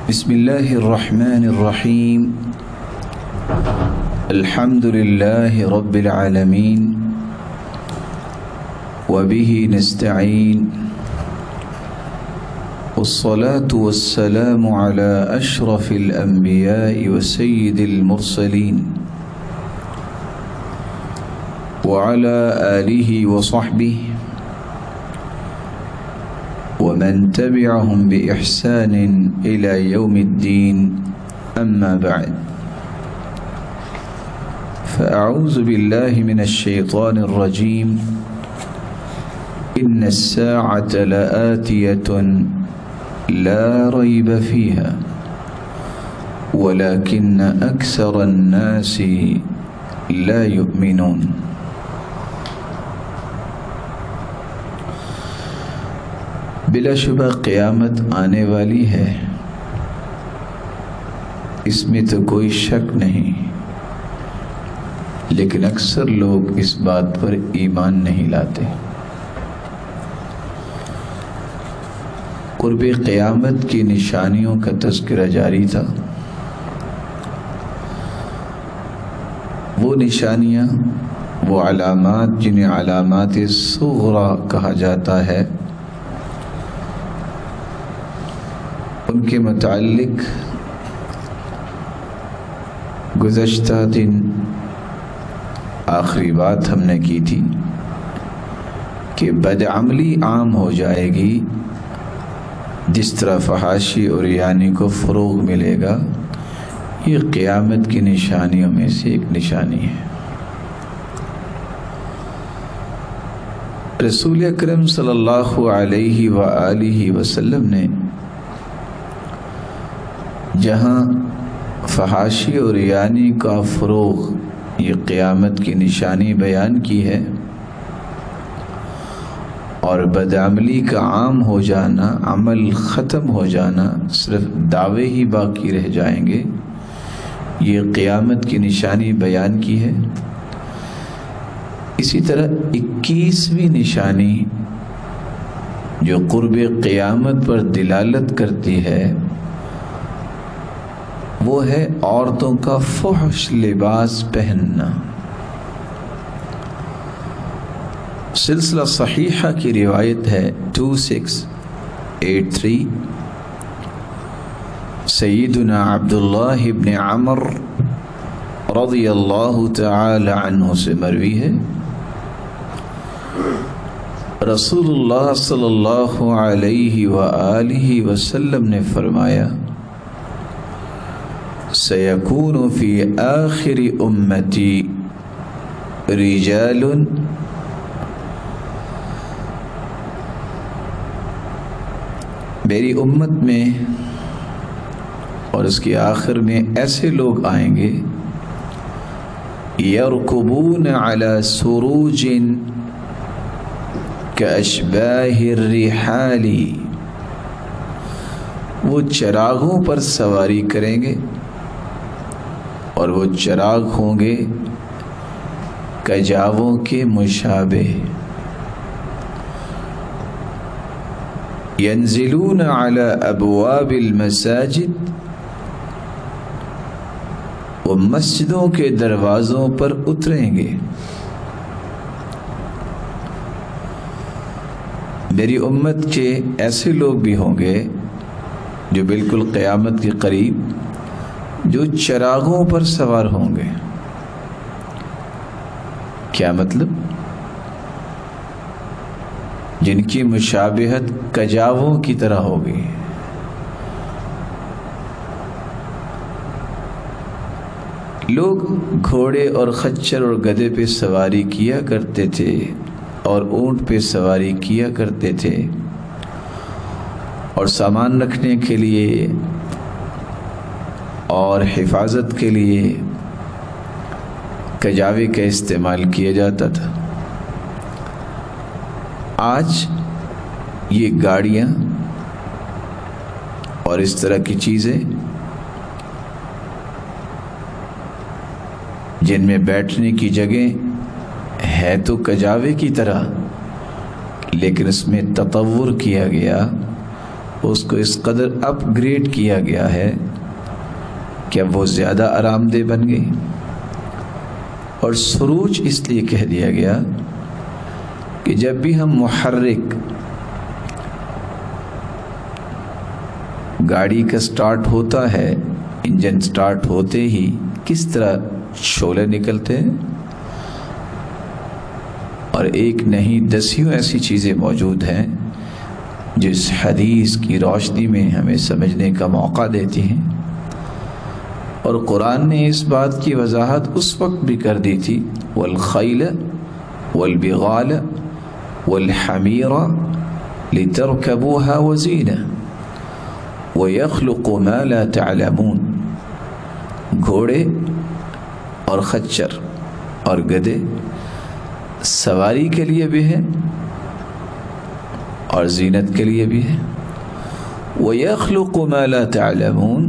بسم الله الرحمن الرحيم. الحمد لله رب العالمين وبه نستعين، والصلاة والسلام على أشرف الأنبياء وسيد المرسلين وعلى آله وصحبه ومن تبعهم بإحسان إلى يوم الدين، أما بعد، فأعوذ بالله من الشيطان الرجيم. إن الساعة لآتية لا ريب فيها ولكن أكثر الناس لا يؤمنون. بلا شبہ قیامت آنے والی ہے، اس میں تو کوئی شک نہیں، لیکن اکثر لوگ اس بات پر ایمان نہیں لاتے۔ قرب قیامت کی نشانیوں کا تذکرہ جاری تھا۔ وہ نشانیاں، وہ علامات جنہیں علامات صغریٰ کہا جاتا ہے، ان کے متعلق گزشتہ دن آخری بات ہم نے کی تھی کہ بدعملی عام ہو جائے گی، جس طرح فحاشی اور ریانی کو فروغ ملے گا۔ یہ قیامت کی نشانیوں میں سے ایک نشانی ہے۔ رسول اکرم صلی اللہ علیہ وآلہ وسلم نے جہاں فحاشی اور ریانی کا فروغ یہ قیامت کی نشانی بیان کی ہے، اور بدعملی کا عام ہو جانا، عمل ختم ہو جانا، صرف دعوے ہی باقی رہ جائیں گے، یہ قیامت کی نشانی بیان کی ہے۔ اسی طرح 21ویں نشانی جو قرب قیامت پر دلالت کرتی ہے، وہ ہے عورتوں کا فحش لباس پہننا۔ سلسلہ صحیحہ کی روایت ہے 2683، سیدنا عبداللہ ابن عمر رضی اللہ تعالی عنہ سے مروی ہے، رسول اللہ صلی اللہ علیہ وآلہ وسلم نے فرمایا، سيكون في آخر أمتي رجال میری امت میں اور اس کے آخر میں ایسے لوگ آئیں گے، يركبون على سروج كأشباه الرحال، وہ چراغوں پر سواری کریں گے، اور وہ چراغ ہوں گے کجاووں کے مشابہ۔ ينزلون على ابواب المساجد، وہ مسجدوں کے دروازوں پر اتریں گے۔ میری امت کے ایسے لوگ بھی ہوں گے جو بالکل قیامت کے قریب جو چراغوں پر سوار ہوں گے۔ کیا مطلب؟ جن کی مشابہت کجاووں کی طرح ہوگی۔ لوگ گھوڑے اور خچر اور گدھے پہ سواری کیا کرتے تھے، اور اونٹ پہ سواری کیا کرتے تھے، اور سامان رکھنے کے لیے اور حفاظت کے لیے کجاوے کا استعمال کیا جاتا تھا۔ آج یہ گاڑیاں اور اس طرح کی چیزیں جن میں بیٹھنے کی جگہ ہے تو کجاوے کی طرح، لیکن اس میں تطور کیا گیا اس کو اس قدر اپ گریڈ کیا گیا ہے کہ اب وہ زیادہ آرام دہ بن گئی. اور سروج اس لیے کہہ دیا گیا کہ جب بھی ہم محرک گاڑی کا سٹارٹ ہوتا ہے، انجن سٹارٹ ہوتے ہی کس طرح شعلے نکلتے ہیں، اور ایک نہیں دسیوں ایسی چیزیں موجود ہیں جس حدیث کی روشنی میں ہمیں سمجھنے کا موقع دیتی ہیں. اور قرآن نے اس بات کی وضاحت اس وقت بھی کر دی تھی، والخیل والبغال والحمیر لترکبوها وزینہ وَيَخْلُقُ مَا لَا تَعْلَمُونَ. گھوڑے اور خچر اور گدھے سواری کے لیے بھی ہیں اور زینت کے لیے بھی ہے. وَيَخْلُقُ مَا لَا تَعْلَمُونَ،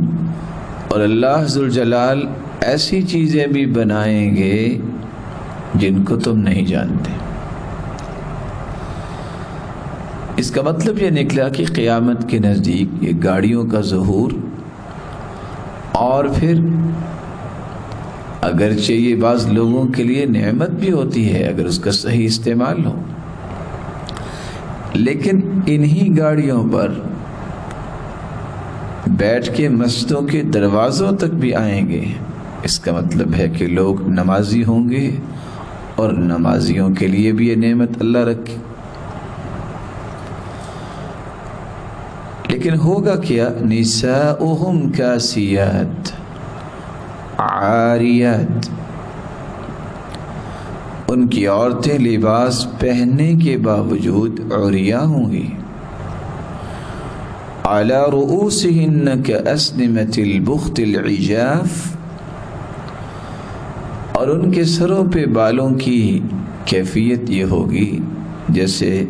اور اللہ ذوالجلال ایسی چیزیں بھی بنائیں گے جن کو تم نہیں جانتے. اس کا مطلب یہ نکلا کہ قیامت کے نزدیک یہ گاڑیوں کا ظہور، اور پھر اگرچہ یہ بعض لوگوں کے لیے نعمت بھی ہوتی ہے اگر اس کا صحیح استعمال ہو، لیکن انہی گاڑیوں پر بیٹھ کے مسجدوں کے دروازوں تک بھی آئیں گے. اس کا مطلب ہے کہ لوگ نمازی ہوں گے، اور نمازیوں کے لیے بھی یہ نعمت اللہ رکھے. لیکن ہوگا کیا؟ نساؤہم کاسیات عاریات، ان کی عورتیں لباس پہننے کے باوجود عریاں ہوں گی. علی رؤوسہن کاسنمۃ البخت العجاف، اور ان کے سروں پہ بالوں کی کیفیت یہ ہوگی جیسے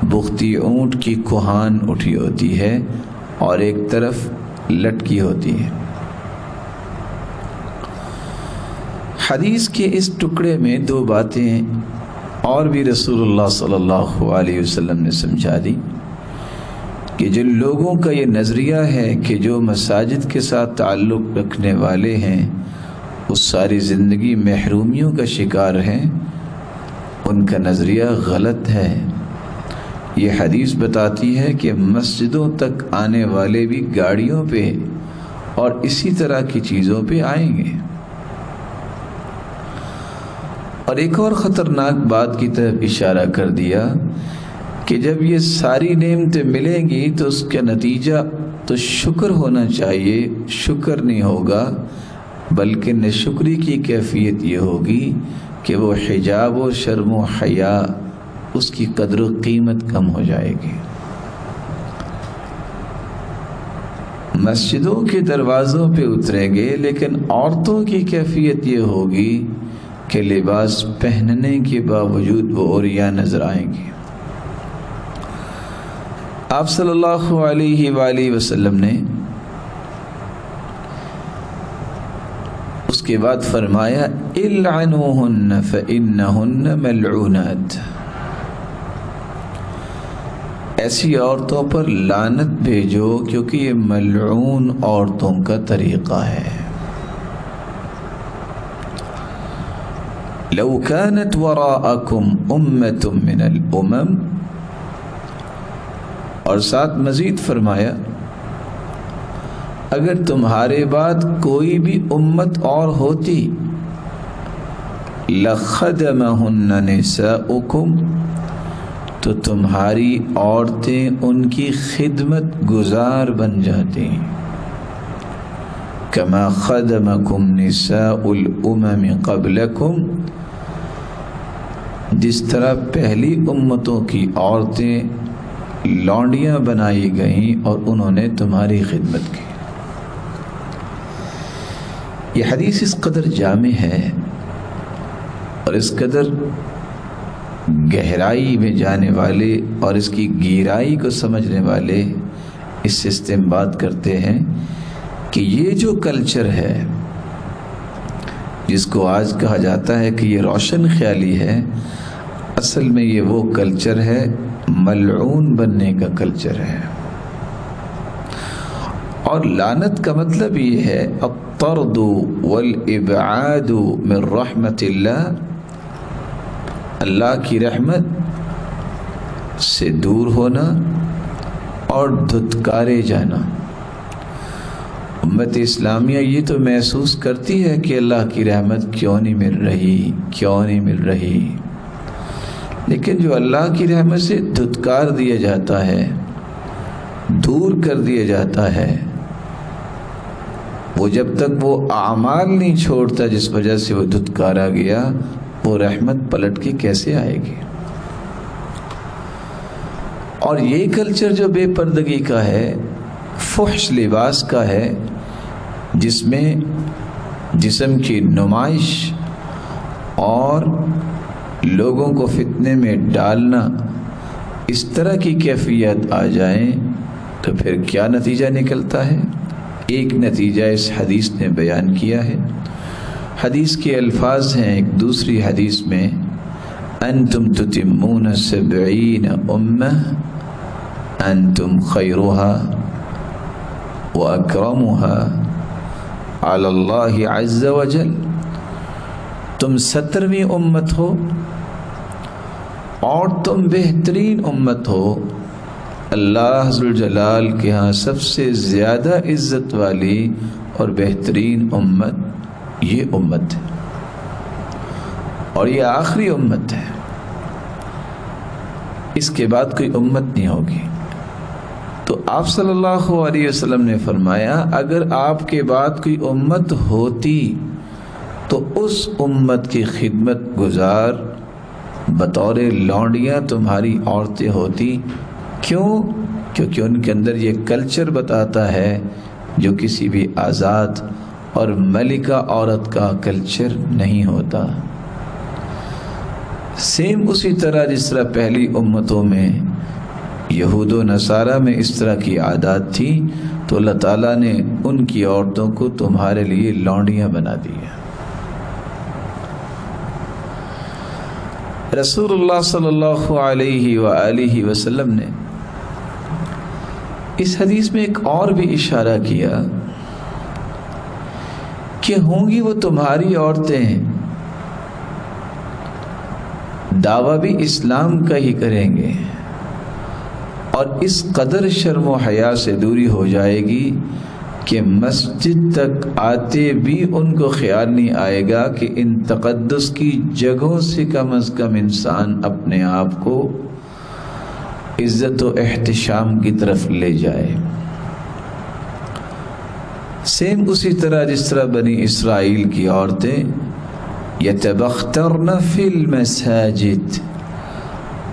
بختی اونٹ کی کوہان اٹھی ہوتی ہے اور ایک طرف لٹکی ہوتی ہے. حدیث کے اس ٹکڑے میں دو باتیں اور بھی رسول اللہ صلی اللہ علیہ وسلم نے سمجھا دی کہ جن لوگوں کا یہ نظریہ ہے کہ جو مساجد کے ساتھ تعلق رکھنے والے ہیں وہ ساری زندگی محرومیوں کا شکار ہیں، ان کا نظریہ غلط ہے. یہ حدیث بتاتی ہے کہ مسجدوں تک آنے والے بھی گاڑیوں پہ اور اسی طرح کی چیزوں پہ آئیں گے. اور ایک اور خطرناک بات کی طرف اشارہ کر دیا کہ جب یہ ساری نعمتیں ملیں گی تو اس کا نتیجہ تو شکر ہونا چاہیے، شکر نہیں ہوگا، بلکہ ناشکری کی کیفیت یہ ہوگی کہ وہ حجاب و شرم و حیا اس کی قدر و قیمت کم ہو جائے گی. مسجدوں کے دروازوں پہ اتریں گے لیکن عورتوں کی کیفیت یہ ہوگی کہ لباس پہننے کے باوجود وہ عریاں نظر آئیں گی. آپ صلی اللہ علیہ وآلہ وسلم نے اس کے بعد فرمایا العنوہن فإنہن ملعونات، ایسی عورتوں پر لعنت بھیجو کیونکہ یہ ملعون عورتوں کا طریقہ ہے. لو كانت وراءکم امة من الامم، اور ساتھ مزید فرمایا اگر تمہارے بعد کوئی بھی امت اور ہوتی لخدمہن نساؤکم، تو تمہاری عورتیں ان کی خدمت گزار بن جاتی، کما خدمکم نساء الامم قبلکم، جس طرح پہلی امتوں کی عورتیں لونڈیاں بنائی گئیں اور انہوں نے تمہاری خدمت کی. یہ حدیث اس قدر جامع ہے اور اس قدر گہرائی میں جانے والے اور اس کی گہرائی کو سمجھنے والے اس سے استنباط کرتے ہیں کہ یہ جو کلچر ہے جس کو آج کہا جاتا ہے کہ یہ روشن خیالی ہے، اصل میں یہ وہ کلچر ہے ملعون بننے کا کلچر ہے. اور لعنت کا مطلب یہ ہے الطرد والابعاد من رحمت اللہ، اللہ کی رحمت سے دور ہونا اور دھتکارے جانا۔ امت اسلامیہ یہ تو محسوس کرتی ہے کہ اللہ کی رحمت کیوں نہیں مل رہی، لیکن جو اللہ کی رحمت سے دھتکار دیا جاتا ہے، دور کر دیا جاتا ہے، وہ جب تک وہ اعمال نہیں چھوڑتا جس وجہ سے وہ دھتکارا گیا، وہ رحمت پلٹ کے کیسے آئے گی؟ اور یہ کلچر جو بے پردگی کا ہے، فحش لباس کا ہے، جس میں جسم کی نمائش اور لوگوں کو فتنے میں ڈالنا، اس طرح کی کیفیت آ جائیں تو پھر کیا نتیجہ نکلتا ہے؟ ایک نتیجہ اس حدیث نے بیان کیا ہے۔ حدیث کے الفاظ ہیں ایک دوسری حدیث میں، انتم تتمون 70 امہ انتم خیرها واکرمها علی اللہ عز وجل، تم 70ویں امت ہو اور تم بہترین امت ہو، اللہ ذوالجلال کے ہاں سب سے زیادہ عزت والی اور بہترین امت یہ امت ہے، اور یہ آخری امت ہے، اس کے بعد کوئی امت نہیں ہوگی۔ تو آپ صلی اللہ علیہ وسلم نے فرمایا اگر آپ کے بعد کوئی امت ہوتی تو اس امت کی خدمت گزار بطور لونڈیاں تمہاری عورتیں ہوتی۔ کیوں؟ کیونکہ ان کے اندر یہ کلچر بتاتا ہے جو کسی بھی آزاد اور ملکہ عورت کا کلچر نہیں ہوتا۔ سیم اسی طرح جس طرح پہلی امتوں میں یہود و نصارہ میں اس طرح کی عادات تھی، تو اللہ تعالیٰ نے ان کی عورتوں کو تمہارے لیے لونڈیاں بنا دی ہیں۔ رسول اللہ صلی اللہ علیہ وآلہ وسلم نے اس حدیث میں ایک اور بھی اشارہ کیا کہ ہوں گی وہ تمہاری عورتیں، دعویٰ بھی اسلام کا ہی کریں گے، اور اس قدر شرم و حیا سے دوری ہو جائے گی کہ مسجد تک آتے بھی ان کو خیال نہیں آئے گا کہ ان تقدس کی جگہوں سے کم از کم انسان اپنے آپ کو عزت و احتشام کی طرف لے جائے۔ سیم اسی طرح جس طرح بنی اسرائیل کی عورتیں یتبخترن فی المساجد،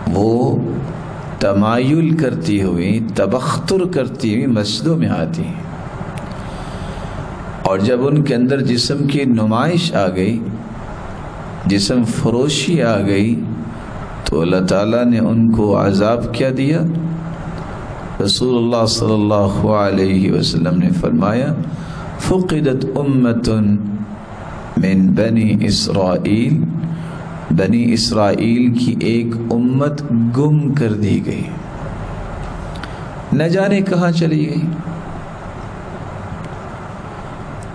وہ تمایل کرتی ہوئی، تبختر کرتی ہوئی مسجدوں میں آتی، اور جب ان کے اندر جسم کی نمائش آ گئی، جسم فروشی آ گئی، تو اللہ تعالیٰ نے ان کو عذاب کیا دیا؟ رسول اللہ صلی اللہ علیہ وسلم نے فرمایا فقدت امت من بنی اسرائیل، بنی اسرائیل کی ایک امت گم کر دی گئی، نہ جانے کہاں چلی گئی۔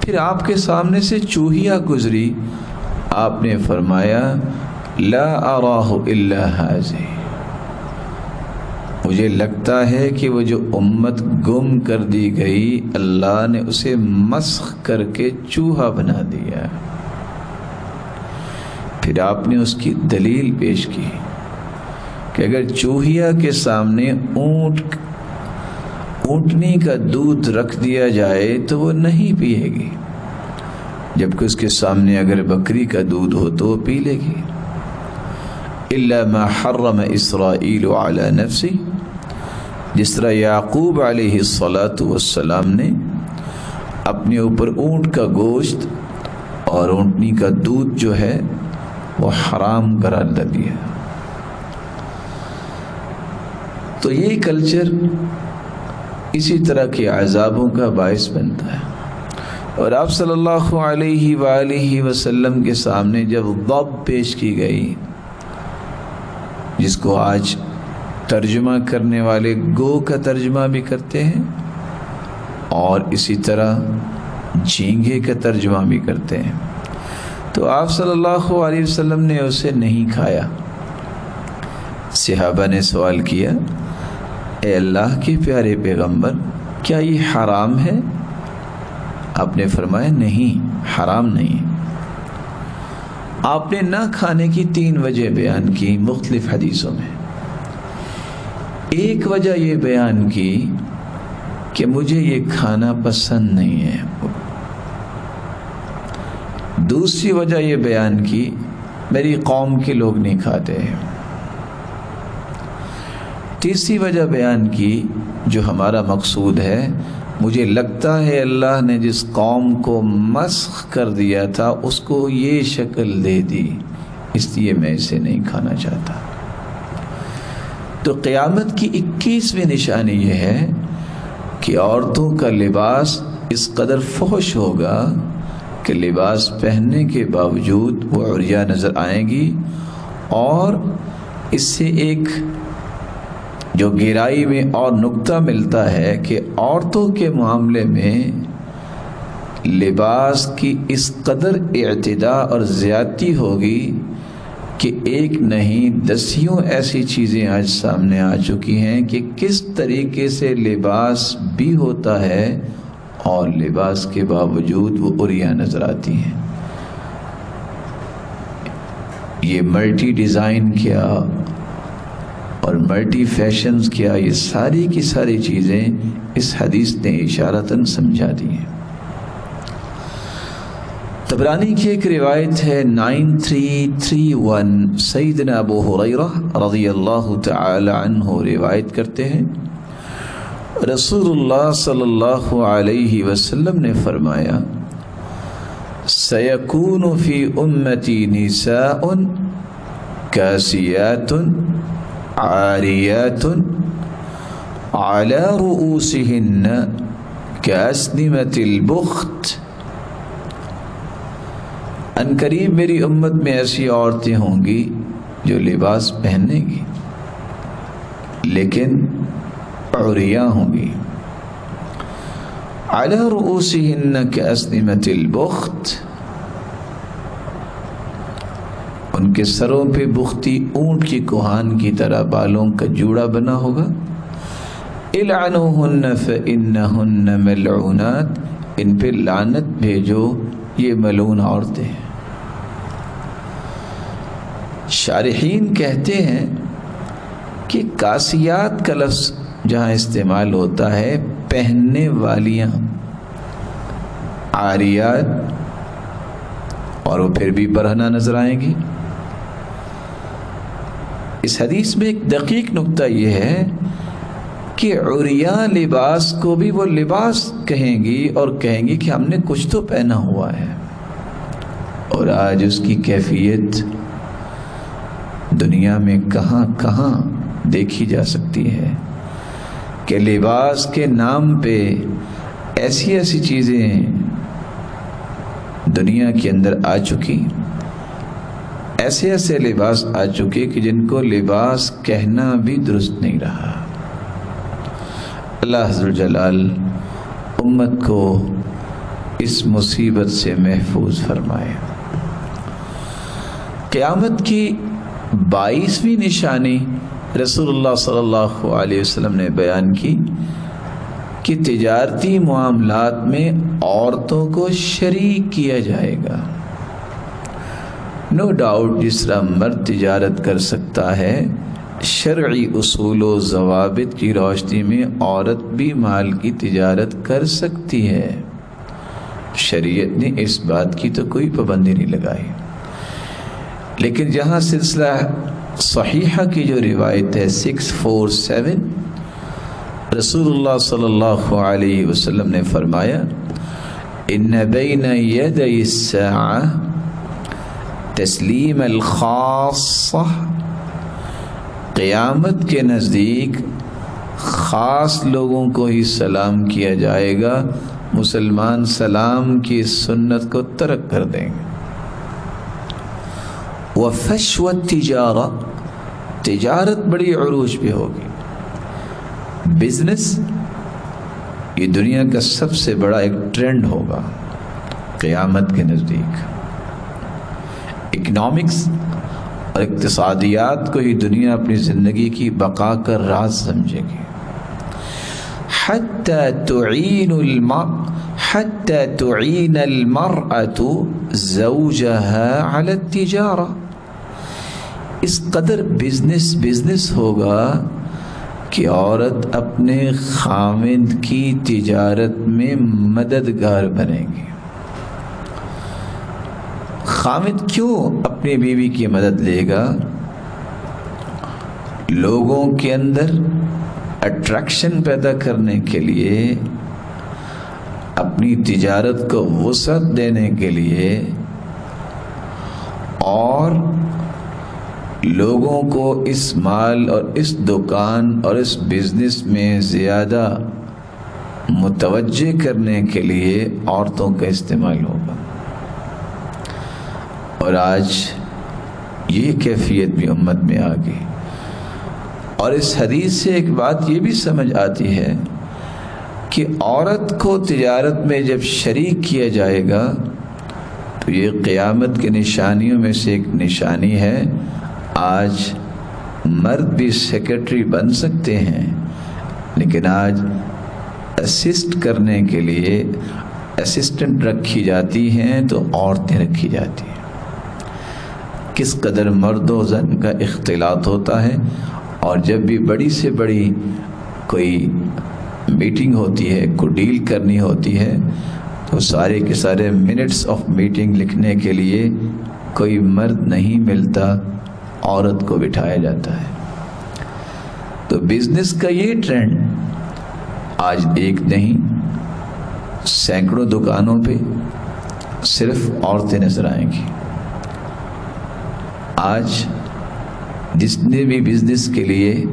پھر آپ کے سامنے سے چوہیا گزری، آپ نے فرمایا لا اراہ الا ھذہ، مجھے لگتا ہے کہ وہ جو امت گم کر دی گئی اللہ نے اسے مسخ کر کے چوہا بنا دیا۔ پھر آپ نے اس کی دلیل پیش کی کہ اگر چوہیا کے سامنے اونٹنی کا دودھ رکھ دیا جائے تو وہ نہیں پیے گی، جبکہ اس کے سامنے اگر بکری کا دودھ ہو تو وہ پی لے گی۔ الا ما حرم اسرائیل علی نفسی، جس طرح یعقوب علیہ السلام نے اپنے اوپر اونٹ کا گوشت اور اونٹنی کا دودھ جو ہے وہ حرام قرار دیا۔ تو یہ کلچر اسی طرح کے عذابوں کا باعث بنتا ہے۔ اور آپ صلی اللہ علیہ وآلہ وسلم کے سامنے جب ضب پیش کی گئی، جس کو آج ترجمہ کرنے والے گو کا ترجمہ بھی کرتے ہیں، اور اسی طرح جھینگے کا ترجمہ بھی کرتے ہیں۔ تو آپ صلی اللہ علیہ وسلم نے اسے نہیں کھایا۔ صحابہ نے سوال کیا، اے اللہ کے پیارے پیغمبر، کیا یہ حرام ہے؟ آپ نے فرمایا نہیں، حرام نہیں۔ آپ نے نہ کھانے کی 3 وجہ بیان کی مختلف حدیثوں میں۔ ایک وجہ یہ بیان کی کہ مجھے یہ کھانا پسند نہیں ہے۔ دوسری وجہ یہ بیان کی میری قوم کے لوگ نہیں کھاتے ہیں۔ تیسری وجہ بیان کی جو ہمارا مقصود ہے، مجھے لگتا ہے اللہ نے جس قوم کو مسخ کر دیا تھا اس کو یہ شکل دے دی، اس لیے میں اسے نہیں کھانا چاہتا۔ تو قیامت کی 21ویں نشانی یہ ہے کہ عورتوں کا لباس اس قدر فحش ہوگا کہ لباس پہننے کے باوجود وہ عریاں نظر آئیں گی، اور اس سے ایک جو گہرائی میں اور نقطہ ملتا ہے کہ عورتوں کے معاملے میں لباس کی اس قدر اعتداء اور زیادتی ہوگی کہ ایک نہیں 10 ایسی چیزیں آج سامنے آ چکی ہیں کہ کس طریقے سے لباس بھی ہوتا ہے اور لباس کے باوجود وہ عریاں نظر آتی ہیں۔ یہ ملٹی ڈیزائن کیا اور ملٹی فیشنز کیا، یہ ساری کی ساری چیزیں اس حدیث نے اشارتاً سمجھا دی ہیں۔ طبرانی کی ایک روایت ہے 9331، سیدنا ابو ہریرہ رضی اللہ تعالی عنہ روایت کرتے ہیں، رسول اللہ صلی اللہ علیہ وسلم نے فرمایا، سیکون فی امتی نساء کاسیات عاریات علی رؤوسہن کاسنمۃ البخت۔ ان قریب میری امت میں ایسی عورتیں ہوں گی جو لباس پہنیں گی لیکن عریاں ہوں گی، علی رؤوسہن کاسنمۃ البخت، ان کے سروں پہ بختی اونٹ کی کوہان کی طرح بالوں کا جوڑا بنا ہوگا۔ العنوہن فإنہن ملعونات، ان پہ لعنت بھیجو، یہ ملعون عورتیں ہیں۔ شارحین کہتے ہیں کہ کاسیات کا لفظ جہاں استعمال ہوتا ہے پہننے والیاں، عاریات، اور وہ پھر بھی برہنہ نظر آئیں گی۔ اس حدیث میں ایک دقیق نقطہ یہ ہے کہ عریاں لباس کو بھی وہ لباس کہیں گی اور کہیں گی کہ ہم نے کچھ تو پہنا ہوا ہے، اور آج اس کی کیفیت دنیا میں کہاں کہاں دیکھی جا سکتی ہے کہ لباس کے نام پہ ایسی ایسی چیزیں دنیا کے اندر آ چکی، ایسے ایسے لباس آ چکے کہ جن کو لباس کہنا بھی درست نہیں رہا۔ اللہ عز و جلال امت کو اس مصیبت سے محفوظ فرمائے۔ قیامت کی 22ویں نشانی رسول اللہ صلی اللہ علیہ وسلم نے بیان کی کہ تجارتی معاملات میں عورتوں کو شریک کیا جائے گا۔ نو ڈاؤٹ جس طرح مرد تجارت کر سکتا ہے، شرعی اصول و ضوابط کی روشنی میں عورت بھی مال کی تجارت کر سکتی ہے۔ شریعت نے اس بات کی تو کوئی پابندی نہیں لگائی، لیکن جہاں سلسلہ صحیحہ کی جو روایت ہے 647، رسول اللہ صلی اللہ علیہ وسلم نے فرمایا، ان بین یدی الساعہ تسلیم الخاصہ، قیامت کے نزدیک خاص لوگوں کو ہی سلام کیا جائے گا، مسلمان سلام کی سنت کو ترک کر دیں گے۔ وفشو التجارہ، تجارت بڑی عروج پہ ہوگی، بزنس یہ دنیا کا سب سے بڑا ایک ٹرینڈ ہوگا قیامت کے نزدیک۔ اکنامکس اور اقتصادیات کو یہ دنیا اپنی زندگی کی بقا کا راز سمجھے گی۔ حتی تعین المرأة زوجها علی التجارہ، اس قدر بزنس ہوگا کہ عورت اپنے خاوند کی تجارت میں مددگار بنے گی۔ خاوند کیوں اپنی بیوی کی مدد لے گا؟ لوگوں کے اندر اٹریکشن پیدا کرنے کے لیے، اپنی تجارت کو وسعت دینے کے لیے، اور لوگوں کو اس مال اور اس دکان اور اس بزنس میں زیادہ متوجہ کرنے کے لیے عورتوں کا استعمال ہوگا۔ اور آج یہ کیفیت بھی امت میں آ گئی۔ اور اس حدیث سے ایک بات یہ بھی سمجھ آتی ہے کہ عورت کو تجارت میں جب شریک کیا جائے گا تو یہ قیامت کی نشانیوں میں سے ایک نشانی ہے۔ آج مرد بھی سیکرٹری بن سکتے ہیں، لیکن آج اسسٹ کرنے کے لیے اسسٹنٹ رکھی جاتی ہیں تو عورتیں رکھی جاتی ہیں۔ کس قدر مرد و زن کا اختلاط ہوتا ہے۔ اور جب بھی بڑی سے بڑی کوئی میٹنگ ہوتی ہے، کوئی ڈیل کرنی ہوتی ہے، تو سارے کے سارے منٹس آف میٹنگ لکھنے کے لیے کوئی مرد نہیں ملتا، عورت کو بٹھایا جاتا ہے۔ تو بزنس کا یہ ٹرینڈ آج ایک نہیں، سینکڑوں دکانوں پہ صرف عورتیں نظر آئیں گی۔ آج جتنے بھی بزنس کے لیے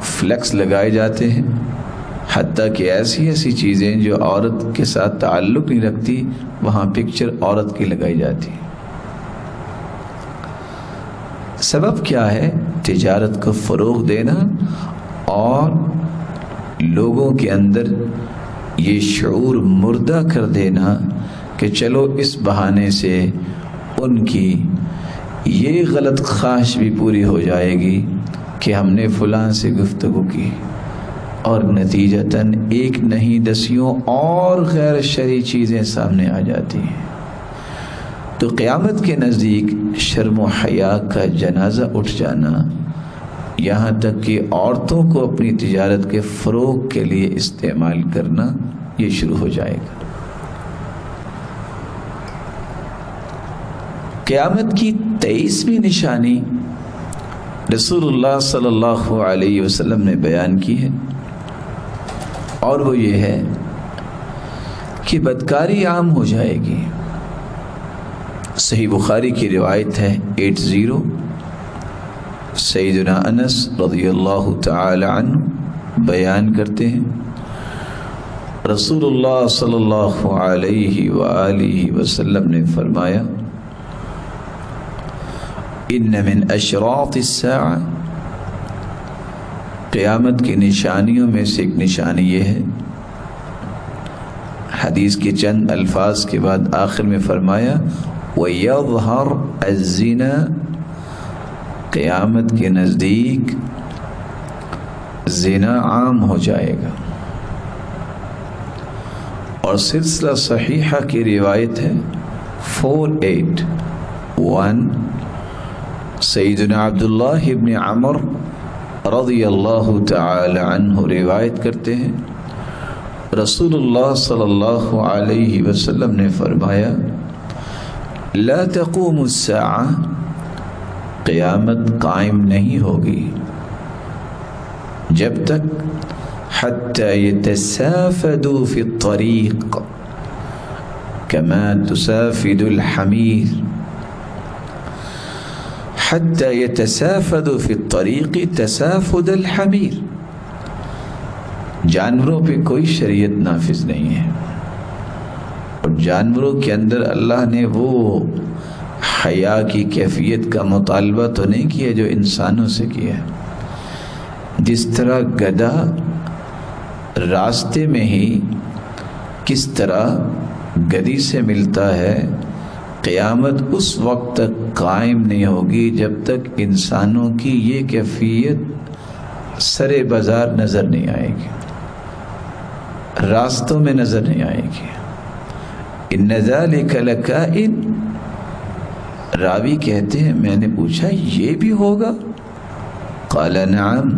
فلیکس لگائے جاتے ہیں، حتیٰ کہ ایسی چیزیں جو عورت کے ساتھ تعلق نہیں رکھتی، وہاں پکچر عورت کی لگائی جاتی ہے۔ سبب کیا ہے؟ تجارت کو فروغ دینا اور لوگوں کے اندر یہ شعور مردہ کر دینا کہ چلو اس بہانے سے ان کی یہ غلط خواہش بھی پوری ہو جائے گی کہ ہم نے فلاں سے گفتگو کی، اور نتیجتاً ایک نہیں دسیوں اور غیر شرعی چیزیں سامنے آ جاتی ہیں۔ تو قیامت کے نزدیک شرم و حیا کا جنازہ اٹھ جانا، یہاں تک کہ عورتوں کو اپنی تجارت کے فروغ کے لیے استعمال کرنا، یہ شروع ہو جائے گا۔ قیامت کی 23ویں نشانی رسول اللہ صلی اللہ علیہ وسلم نے بیان کی ہے، اور وہ یہ ہے کہ بدکاری عام ہو جائے گی۔ صحیح بخاری کی روایت ہے 80، سیدنا انس رضی اللہ تعالی عنہ بیان کرتے ہیں، رسول اللہ صلی اللہ علیہ وآلہ وسلم نے فرمایا، ان من اشراط الساعہ، قیامت کی نشانیوں میں سے ایک نشانی یہ ہے۔ حدیث کے چند الفاظ کے بعد آخر میں فرمایا، وَيَظْهَرْ الزِّنَا، قیامت کے نزدیک زنا عام ہو جائے گا۔ اور سلسلہ صحیحہ کی روایت ہے 481، سیدنا عبداللہ ابن عمر رضی اللہ تعالی عنہ روایت کرتے ہیں، رسول اللہ صلی اللہ علیہ وسلم نے فرمایا، لا تقوم الساعہ، قیامت قائم نہیں ہوگی جب تک حتی یتسافدوا فی الطریق کما تسافد الحمیر، حتی یتسافدوا فی الطریق تسافد الحمیر، جانوروں پہ کوئی شریعت نافذ نہیں ہے، اور جانوروں کے اندر اللہ نے وہ حیا کی کیفیت کا مطالبہ تو نہیں کیا جو انسانوں سے کیا ہے۔ جس طرح گدھا راستے میں ہی کس طرح گدی سے ملتا ہے، قیامت اس وقت تک قائم نہیں ہوگی جب تک انسانوں کی یہ کیفیت سرے بازار نظر نہیں آئے گی، راستوں میں نظر نہیں آئے گی۔ ان ذالک لکائن، راوی کہتے ہیں میں نے پوچھا یہ بھی ہوگا؟ قال نعم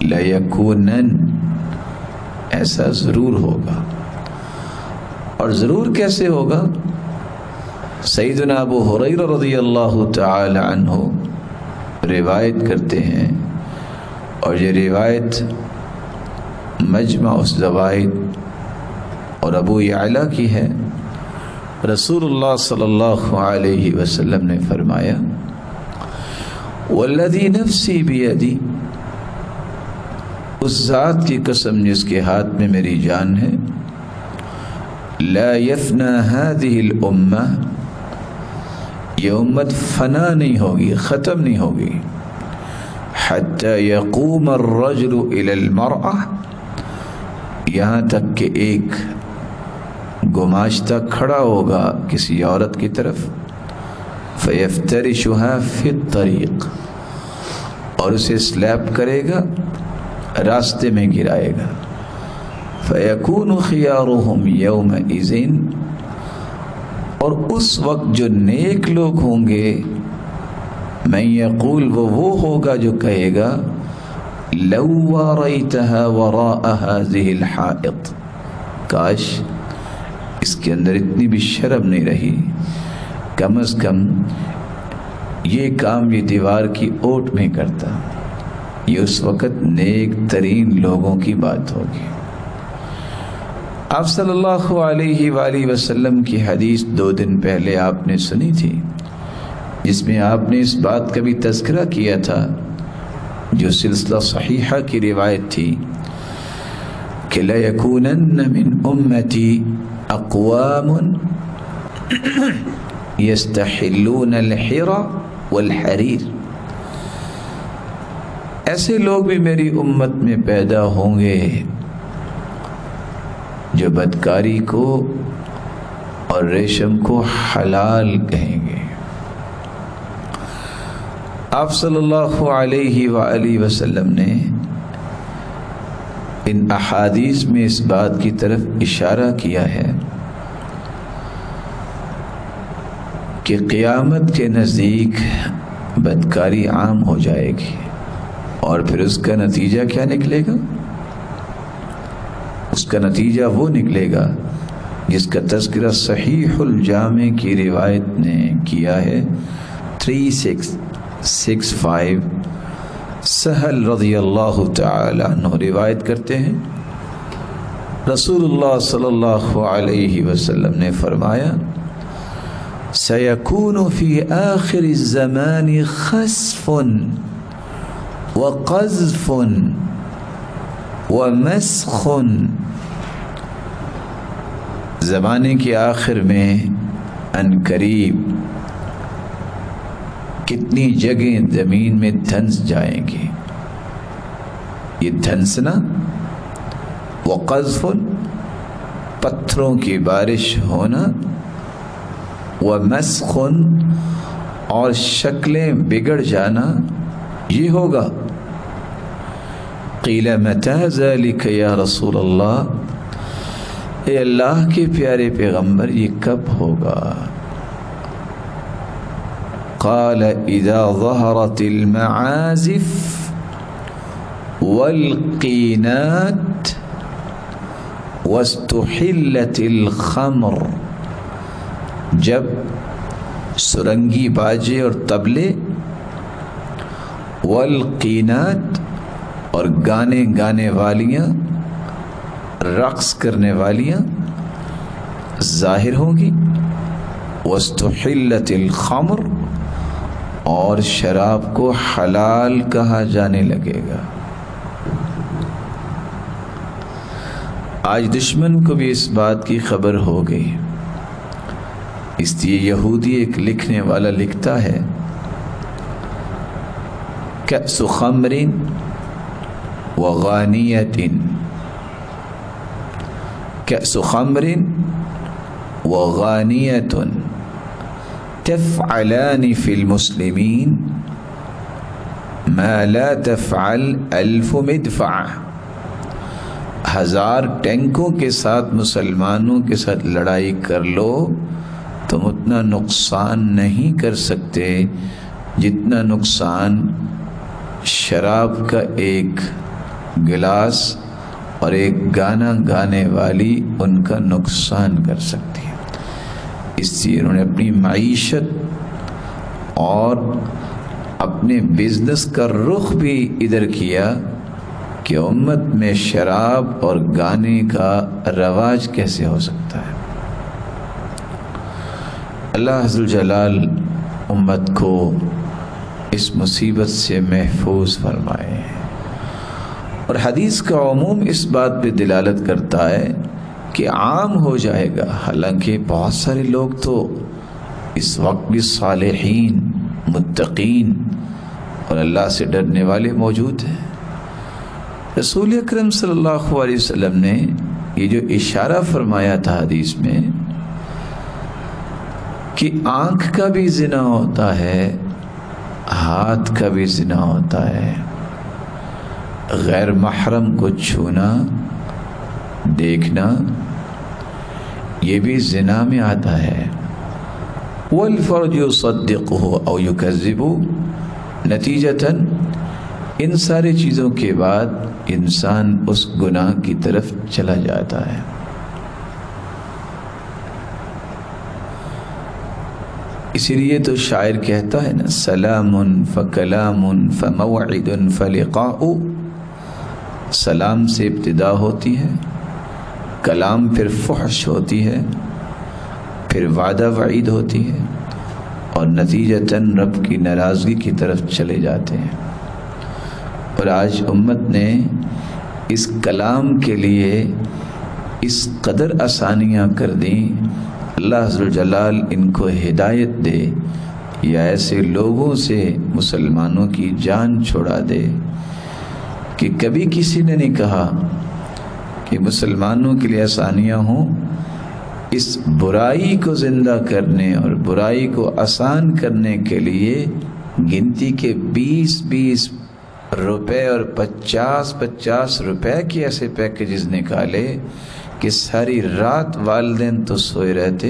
لیکونن، ایسا ضرور ہوگا۔ اور ضرور کیسے ہوگا؟ سیدنا ابو ہریرہ رضی اللہ تعالی عنہ روایت کرتے ہیں، اور یہ روایت مجمع الزوائد اور ابو یعلا کی ہے۔ رسول اللہ صلی اللہ علیہ وسلم نے فرمایا والذی نفسی بیدی، اس ذات کی قسم جس کے ہاتھ میں میری جان ہے، لا یفنا هذه الامہ، یہ امت فنا نہیں ہوگی، ختم نہیں ہوگی، حتی یقوم الرجل الی المرأة، یہاں تک کہ ایک گماشتہ کھڑا ہوگا کسی عورت کی طرف، فیفترشها فی الطریق، اور اسے سلیپ کرے گا، راستے میں گرائے گا، فیکون خیارہم یومئذ، اور اس وقت جو نیک لوگ ہوں گے، من یقول، وہ ہوگا جو کہے گا لو وریتها وراء هذه الحائط، کاش اس کے اندر اتنی بھی شرم نہیں رہی، کم از کم یہ کام یہ دیوار کی اوٹ میں کرتا۔ یہ اس وقت نیک ترین لوگوں کی بات ہوگی۔ آپ صلی اللہ علیہ وآلہ وسلم کی حدیث 2 دن پہلے آپ نے سنی تھی، جس میں آپ نے اس بات کا بھی تذکرہ کیا تھا، جو سلسلہ صحیحہ کی روایت تھی کہ لَيَكُونَنَّ مِنْ أُمَّتِي أَقْوَامٌ يَسْتَحِلُّونَ الْحِرَ وَالْحَرِيرَ، ایسے لوگ بھی میری امت میں پیدا ہوں گے جو بدکاری کو اور ریشم کو حلال کہیں گے۔ آپ صلی اللہ علیہ وآلہ وسلم نے ان احادیث میں اس بات کی طرف اشارہ کیا ہے کہ قیامت کے نزدیک بدکاری عام ہو جائے گی، اور پھر اس کا نتیجہ کیا نکلے گا؟ اس کا نتیجہ وہ نکلے گا جس کا تذکرہ صحیح الجامع کی روایت نے کیا ہے 3665، سہل رضی اللہ تعالی عنہ روایت کرتے ہیں، رسول اللہ صلی اللہ علیہ وسلم نے فرمایا سیکون فی آخر الزمان خسف وقذف ومسخ، زمانے کے آخر میں ان قریب کتنی جگہیں زمین میں دھنس جائیں گی، یہ دھنسنا، وقذف، پتھروں کی بارش ہونا، ومسخ، اور شکلیں بگڑ جانا، یہ ہوگا۔ قیل متی ذلک یا رسول اللہ، اے اللہ کے پیارے پیغمبر یہ کب ہوگا؟ قال اذا ظہرت المعازف والقینات واستحلت الخمر، جب سرنگی باجے اور طبلے، والقینات، اور گانے گانے والیاں، رقص کرنے والیاں ظاہر ہوں گی، واستحلت الخمر، اور شراب کو حلال کہا جانے لگے گا۔ آج دشمن کو بھی اس بات کی خبر ہو گئی، اس لیے یہودی ایک لکھنے والا لکھتا ہے کأس خمر وغانیت کأس خمر وغانیۃ تفعلان فی المسلمین ما لا تفعل 1000 مدفع. 1000 ٹینکوں کے ساتھ مسلمانوں کے ساتھ لڑائی کر لو، تم اتنا نقصان نہیں کر سکتے جتنا نقصان شراب کا ایک گلاس اور ایک گانا گانے والی ان کا نقصان کر سکتی ہے. اس لیے انہوں نے اپنی معیشت اور اپنے بزنس کا رخ بھی ادھر کیا کہ امت میں شراب اور گانے کا رواج کیسے ہو سکتا ہے. اللہ عز جلال امت کو اس مصیبت سے محفوظ فرمائے. اور حدیث کا عموم اس بات پہ دلالت کرتا ہے کہ عام ہو جائے گا. حالانکہ بہت سارے لوگ تو اس وقت بھی صالحین، متقین اور اللہ سے ڈرنے والے موجود ہیں. رسول اکرم صلی اللہ علیہ وسلم نے یہ جو اشارہ فرمایا تھا حدیث میں کہ آنکھ کا بھی زنا ہوتا ہے، ہاتھ کا بھی زنا ہوتا ہے، غیر محرم کو چھونا، دیکھنا، یہ بھی زنا میں آتا ہے. والفرج يصدقه او يكذبه نتیجتاً ان ساری چیزوں کے بعد انسان اس گناہ کی طرف چلا جاتا ہے. اسی لیے تو شاعر کہتا ہے نا، سلام فکلام فموعد فلقاء. سلام سے ابتدا ہوتی ہے، کلام پھر فحش ہوتی ہے، پھر وعدہ وعید ہوتی ہے، اور نتیجتاً رب کی ناراضگی کی طرف چلے جاتے ہیں. اور آج امت نے اس کلام کے لیے اس قدر آسانیاں کر دیں. اللہ عز جلال ان کو ہدایت دے یا ایسے لوگوں سے مسلمانوں کی جان چھوڑا دے کہ کبھی کسی نے نہیں کہا کہ مسلمانوں کے لیے آسانیاں ہوں. اس برائی کو زندہ کرنے اور برائی کو آسان کرنے کے لیے گنتی کے 20 روپے اور 50 روپے کے ایسے پیکیجز نکالے کہ ساری رات والدین تو سوئے رہتے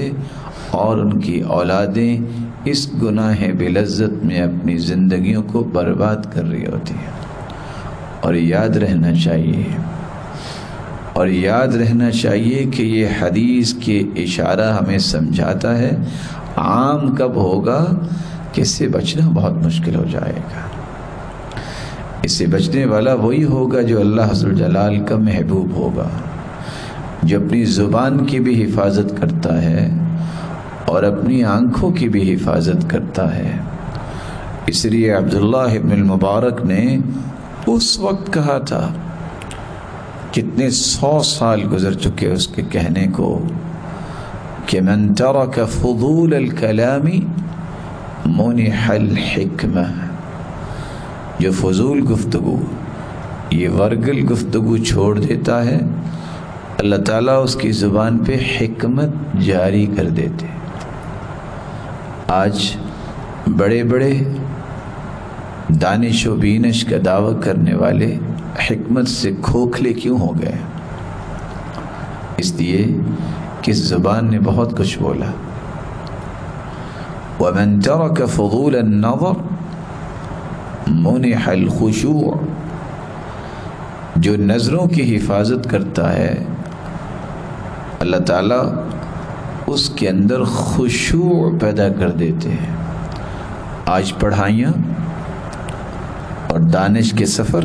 اور ان کی اولادیں اس گناہ بلذت میں اپنی زندگیوں کو برباد کر رہی ہوتی ہیں. اور یاد رہنا چاہیے کہ یہ حدیث کے اشارہ ہمیں سمجھاتا ہے عام کب ہوگا کہ اس سے بچنا بہت مشکل ہو جائے گا. اس سے بچنے والا وہی ہوگا جو اللہ عز جلال کا محبوب ہوگا، جو اپنی زبان کی بھی حفاظت کرتا ہے اور اپنی آنکھوں کی بھی حفاظت کرتا ہے. اس لیے عبداللہ ابن المبارک نے اس وقت کہا تھا، کتنے 100 سال گزر چکے اس کے کہنے کو، کہ من ترک فضول الکلام منح الحکمہ. جو فضول گفتگو، یہ ورگل گفتگو چھوڑ دیتا ہے، اللہ تعالیٰ اس کی زبان پہ حکمت جاری کر دیتے. آج بڑے بڑے دانش و بینش کا دعویٰ کرنے والے حکمت سے کھوکھلے کیوں ہو گئے؟ اس لیے کہ اس زبان نے بہت کچھ بولا. وَمَن تَرَكَ فُضُولَ النَّظَرِ مُنِحَ الْخُشُوعِ. جو نظروں کی حفاظت کرتا ہے اللہ تعالیٰ اس کے اندر خشوع پیدا کر دیتے ہیں. آج پڑھائیاں اور دانش کے سفر،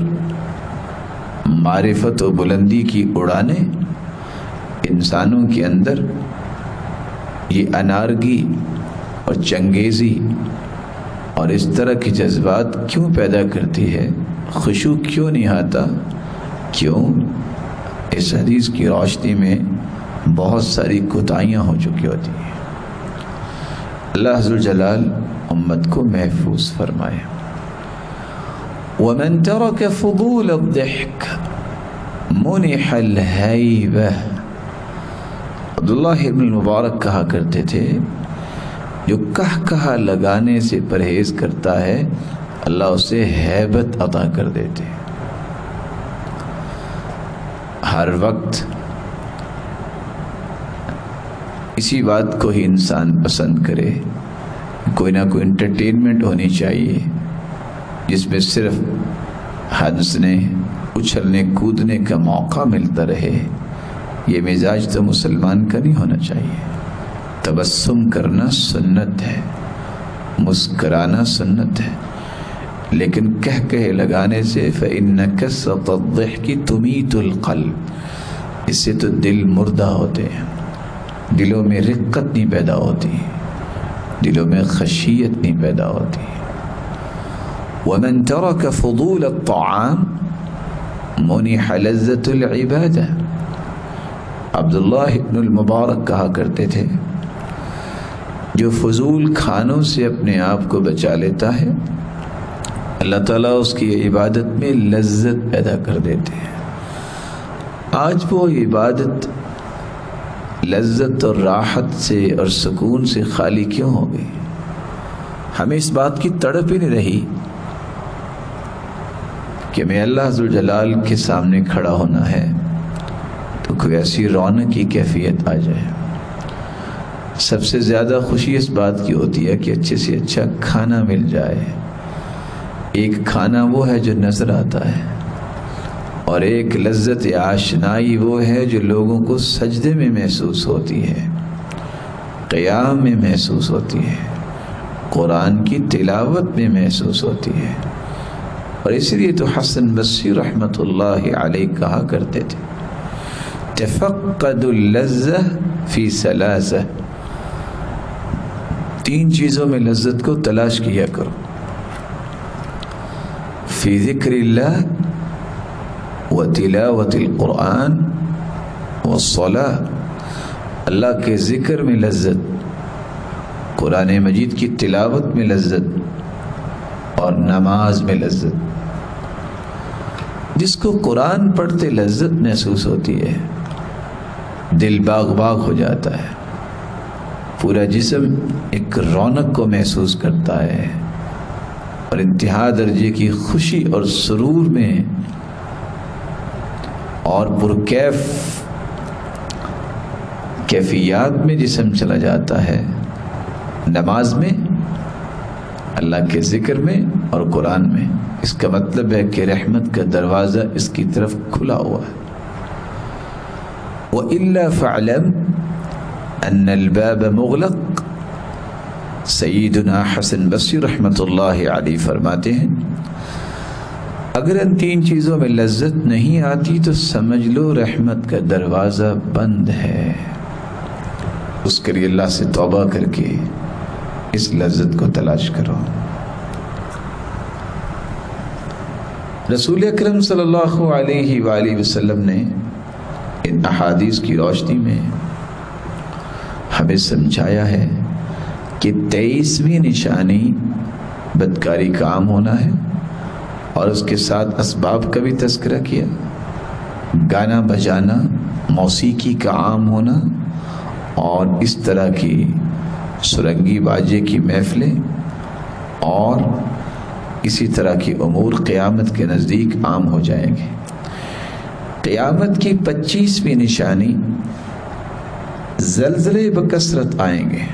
معرفت و بلندی کی اڑانے، انسانوں کے اندر یہ انارگی اور چنگیزی اور اس طرح کے جذبات کیوں پیدا کرتی ہے؟ خشوع کیوں نہیں آتا؟ کیوں؟ اس حدیث کی روشنی میں بہت ساری کوتاہیاں ہو چکی ہوتی ہیں. اللہ عز جلال امت کو محفوظ فرمائے. وَمَن تَرَكَ فُضُولَ الضِّحْكِ مُنِحَ الْهَيْبَةِ. عبداللہ ابن مبارک کہا کرتے تھے جو کہا لگانے سے پرہیز کرتا ہے اللہ اسے ہیبت عطا کر دیتے. ہر وقت اسی بات کو ہی انسان پسند کرے، کوئی نہ کوئی انٹرٹینمنٹ ہونی چاہیے جس میں صرف ہنسنے اچھلنے کودنے کا موقع ملتا رہے. یہ مزاج تو مسلمان کا نہیں ہونا چاہیے. تبسم کرنا سنت ہے، مسکرانا سنت ہے، لیکن کہے لگانے سے فَإِنَّ كَسْرَةَ الضِّحْكِ تُمِيتُ الْقَلْبَ، اس سے تو دل مردہ ہوتے ہیں، دلوں میں رقت نہیں پیدا ہوتی، دلوں میں خشیت نہیں پیدا ہوتی. وَمَن تَرَكَ فُضُولَ الطَّعَامِ مُنِحَ لَذَّةُ الْعِبَادَةِ. عبداللہ ابن المبارک کہا کرتے تھے جو فضول کھانوں سے اپنے آپ کو بچا لیتا ہے اللہ تعالیٰ اس کی عبادت میں لذت پیدا کر دیتے ہیں. آج وہ عبادت لذت اور راحت سے اور سکون سے خالی کیوں ہو گئی؟ ہمیں اس بات کی تڑپ ہی نہیں رہی کہ میں اللہ ذوالجلال کے سامنے کھڑا ہونا ہے تو کوئی ایسی رونق کی کیفیت آ جائے. سب سے زیادہ خوشی اس بات کی ہوتی ہے کہ اچھے سے اچھا کھانا مل جائے. ایک کھانا وہ ہے جو نظر آتا ہے، اور ایک لذت آشنائی وہ ہے جو لوگوں کو سجدے میں محسوس ہوتی ہے، قیام میں محسوس ہوتی ہے، قرآن کی تلاوت میں محسوس ہوتی ہے. اور اس لیے تو حسن بصری رحمۃ اللہ علیہ کہا کرتے تھے تفقد اللذہ فی ثلاثہ، تین چیزوں میں لذت کو تلاش کیا کرو. فی ذکر اللہ و تلاوت القرآن والصلاة، اللہ کے ذکر میں لذت، قرآن مجید کی تلاوت میں لذت اور نماز میں لذت. جس کو قرآن پڑھتے لذت محسوس ہوتی ہے دل باغ باغ ہو جاتا ہے، پورا جسم ایک رونق کو محسوس کرتا ہے اور انتہا درجے کی خوشی اور سرور میں اور پرکیف کیفیات میں جسم چلا جاتا ہے. نماز میں، اللہ کے ذکر میں اور قرآن میں. اس کا مطلب ہے کہ رحمت کا دروازہ اس کی طرف کھلا ہوا ہے. وَإِلَّا فَاعْلَمْ أَنَّ الْبَابَ مُغْلَقٌ. سیدنا حسن بصری رحمۃ اللہ علیہ فرماتے ہیں اگر ان تین چیزوں میں لذت نہیں آتی تو سمجھ لو رحمت کا دروازہ بند ہے. اس کے لیے اللہ سے توبہ کر کے اس لذت کو تلاش کرو. رسول اکرم صلی اللہ علیہ وآلہ وسلم نے ان احادیث کی روشنی میں ہمیں سمجھایا ہے کہ 23ویں نشانی بدکاری کا عام ہونا ہے، اور اس کے ساتھ اسباب کا بھی تذکرہ کیا. گانا بجانا، موسیقی کا عام ہونا اور اس طرح کی سرنگی باجے کی محفلیں اور اسی طرح کی امور قیامت کے نزدیک عام ہو جائیں گے. قیامت کی 25ویں نشانی زلزلے بکثرت آئیں گے.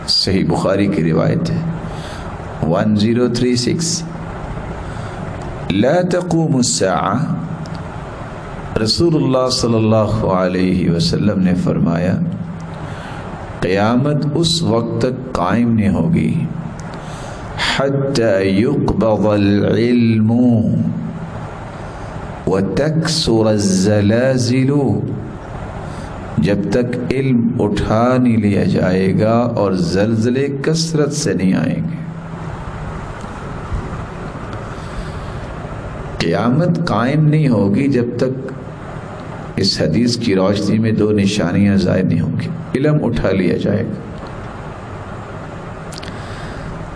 صحیح بخاری کی روایت ہے 1036 لا تقوم الساعة. رسول اللہ صلی اللہ علیہ وسلم نے فرمایا قیامت اس وقت تک قائم نہیں ہوگی حتی یقبض العلم وتکسر الزلازل، جب تک علم اٹھا نہیں لیا جائے گا اور زلزلے کثرت سے نہیں آئیں گے. قیامت قائم نہیں ہوگی جب تک اس حدیث کی روشنی میں 2 نشانیاں ظاہر نہیں ہوں گی. علم اٹھا لیا جائے گا.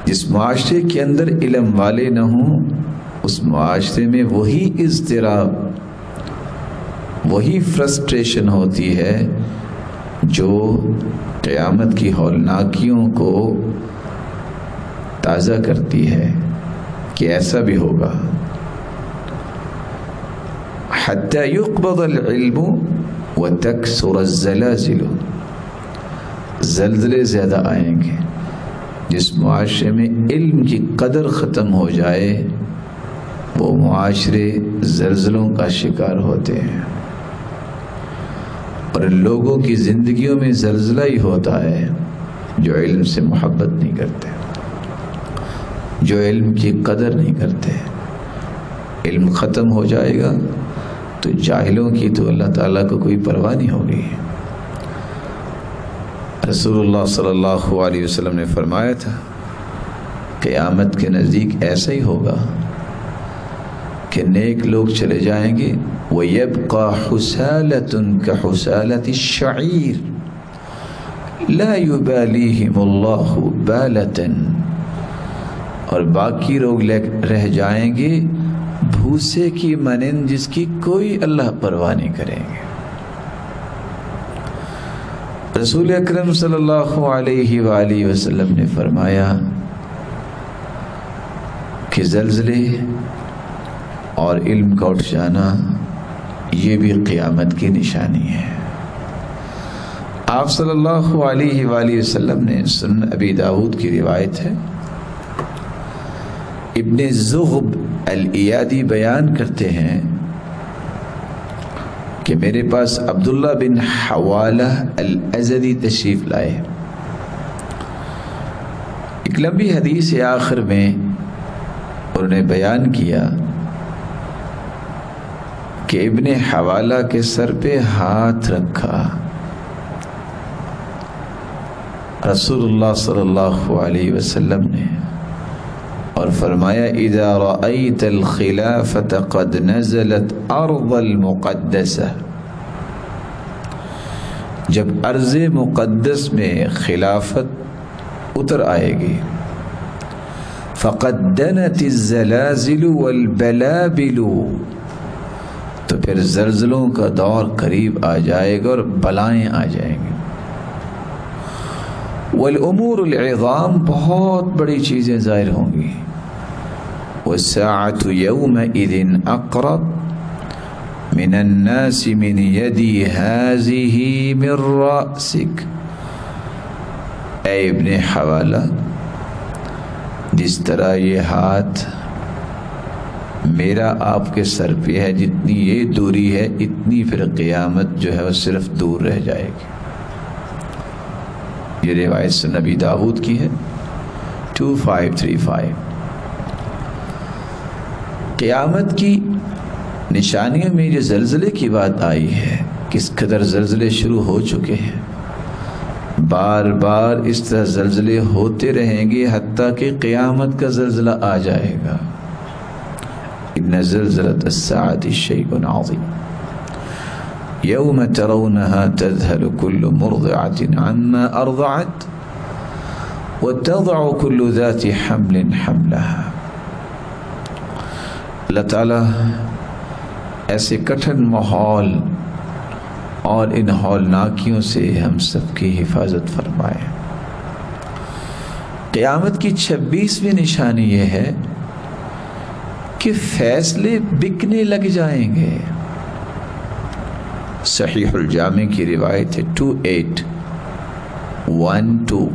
جس معاشرے کے اندر علم والے نہ ہوں اس معاشرے میں وہی اضطراب، وہی فرسٹریشن ہوتی ہے جو قیامت کی ہولناکیوں کو تازہ کرتی ہے کہ ایسا بھی ہوگا. حتی یقبض العلم وتکثر الزلازل، زلزلے زیادہ آئیں گے. جس معاشرے میں علم کی قدر ختم ہو جائے وہ معاشرے زلزلوں کا شکار ہوتے ہیں، اور لوگوں کی زندگیوں میں زلزلہ ہی ہوتا ہے جو علم سے محبت نہیں کرتے، جو علم کی قدر نہیں کرتے. علم ختم ہو جائے گا تو جاہلوں کی تو اللہ تعالیٰ کو کوئی پرواہ نہیں ہوگی. رسول اللہ صلی اللہ علیہ وسلم نے فرمایا تھا قیامت کے نزدیک ایسا ہی ہوگا کہ نیک لوگ چلے جائیں گے وَيَبْقَى حُسَالَةٌ كَحُسَالَةِ الشَّعِيرِ لَا يُبَالِيهِمُ اللَّهُ بَالَةً، اور باقی لوگ رہ جائیں گے بھوسے کی مانند جس کی کوئی اللہ پرواہ نہیں کریں گے. رسول اکرم صلی اللہ علیہ وآلہ وسلم نے فرمایا کہ زلزلے اور علم کا اٹھ جانا یہ بھی قیامت کی نشانی ہے. آپ صلی اللہ علیہ وآلہ وسلم نے سنن ابی داود کی روایت ہے، ابن زغب الایادی بیان کرتے ہیں کہ میرے پاس عبداللہ بن حوالہ الازدی تشریف لائے. ایک لمبی حدیث آخر میں انہوں نے بیان کیا کہ ابن حوالہ کے سر پہ ہاتھ رکھا. رسول اللہ صلی اللہ علیہ وسلم نے اور فرمایا اذا رأيت الخلافة قد نزلت ارض المقدسہ، جب ارض مقدس میں خلافت اتر آئے گی، فقد دنت الزلازل والبلابل، تو پھر زلزلوں کا دور قریب آ جائے گا اور بلائیں آ جائیں گی. والامور العظام، بہت بڑی چیزیں ظاہر ہوں گی. والساعة يومئذ أقرب من الناس من يدي هذه من رأسك. اے ابن حوالہ، جس طرح یہ ہاتھ میرا آپ کے سر پہ ہے، جتنی یہ دوری ہے اتنی پھر قیامت جو ہے وہ صرف دور رہ جائے گی. یہ روایت سنن ابی داود کی ہے 2535. قیامت کی نشانیوں میں جو زلزلے کی بات آئی ہے، کس قدر زلزلے شروع ہو چکے ہیں، بار بار اس طرح زلزلے ہوتے رہیں گے حتیٰ کہ قیامت کا زلزلہ آ جائے گا. ان زلزلۃ الساعۃ شیء عظیم یوم ترونها تذهل كل مرضعة عما ارضعت وتضع كل ذات حمل حملها. اللہ تعالیٰ ایسے کٹھن ماحول اور ان ہولناکیوں سے ہم سب کی حفاظت فرمائے. قیامت کی 26ویں نشانی یہ ہے کہ فیصلے بکنے لگ جائیں گے. صحیح الجامع کی روایت ہے 2812.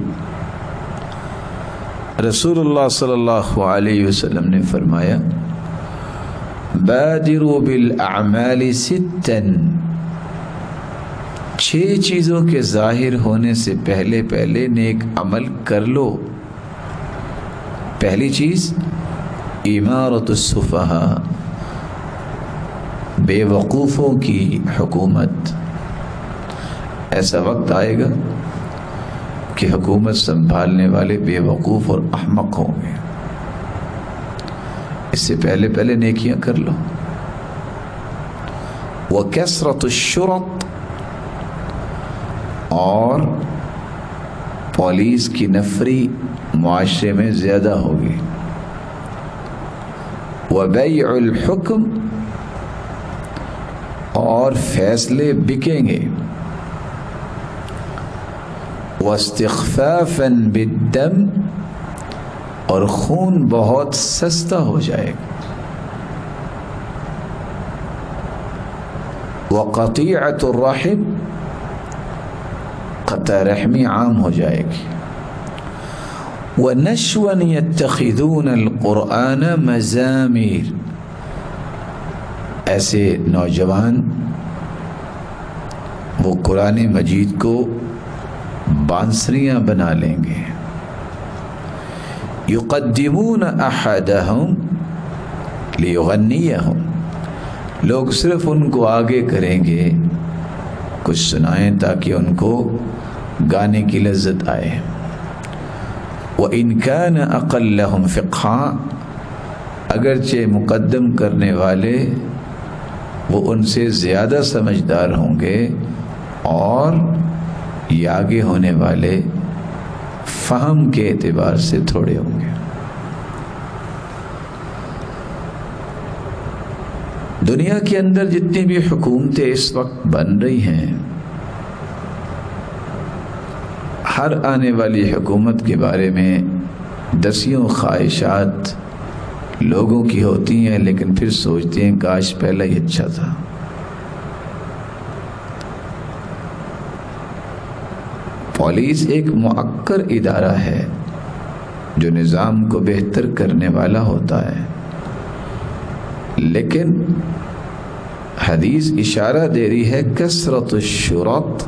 رسول اللہ صلی اللہ علیہ وسلم نے فرمایا بادروا بالاعمال 6، 6 چیزوں کے ظاہر ہونے سے پہلے پہلے نیک عمل کر لو. پہلی چیز امارۃ السفہاء، بے وقوفوں کی حکومت. ایسا وقت آئے گا کہ حکومت سنبھالنے والے بے وقوف اور احمق ہوں گے. اس سے پہلے پہلے نیکیاں کر لو. وَكَثْرَةُ الشُّرَطِ، اور پولیس کی نفری معاشرے میں زیادہ ہوگی. وَبَيْعُ الْحُكْمِ، اور فیصلے بکیں گے. واستخفافاً بالدم، اور خون بہت سستا ہو جائے گا، وقطیعۃ الرحم، قطع رحمی عام ہو جائے گی، ونشوا یتخذون القرآن مزامیر، ایسے نوجوان وہ قرآن مجید کو بانسریاں بنا لیں گے، یقدمون احدہم لیغنیہم، لوگ صرف ان کو آگے کریں گے کچھ سنائیں تاکہ ان کو گانے کی لذت آئے۔ وَإِنْ كَانَ أَقَلَّهُمْ فِقْهًا، اگرچہ مقدم کرنے والے وہ ان سے زیادہ سمجھدار ہوں گے اور یہ آگے ہونے والے فہم کے اعتبار سے تھوڑے ہوں گے۔ دنیا کے اندر جتنی بھی حکومتیں اس وقت بن رہی ہیں، ہر آنے والی حکومت کے بارے میں دسیوں خواہشات لوگوں کی ہوتی ہیں، لیکن پھر سوچتے ہیں کاش پہلا ہی اچھا تھا۔ پولیس ایک مؤکر ادارہ ہے جو نظام کو بہتر کرنے والا ہوتا ہے، لیکن حدیث اشارہ دے رہی ہے کثرت الشرط،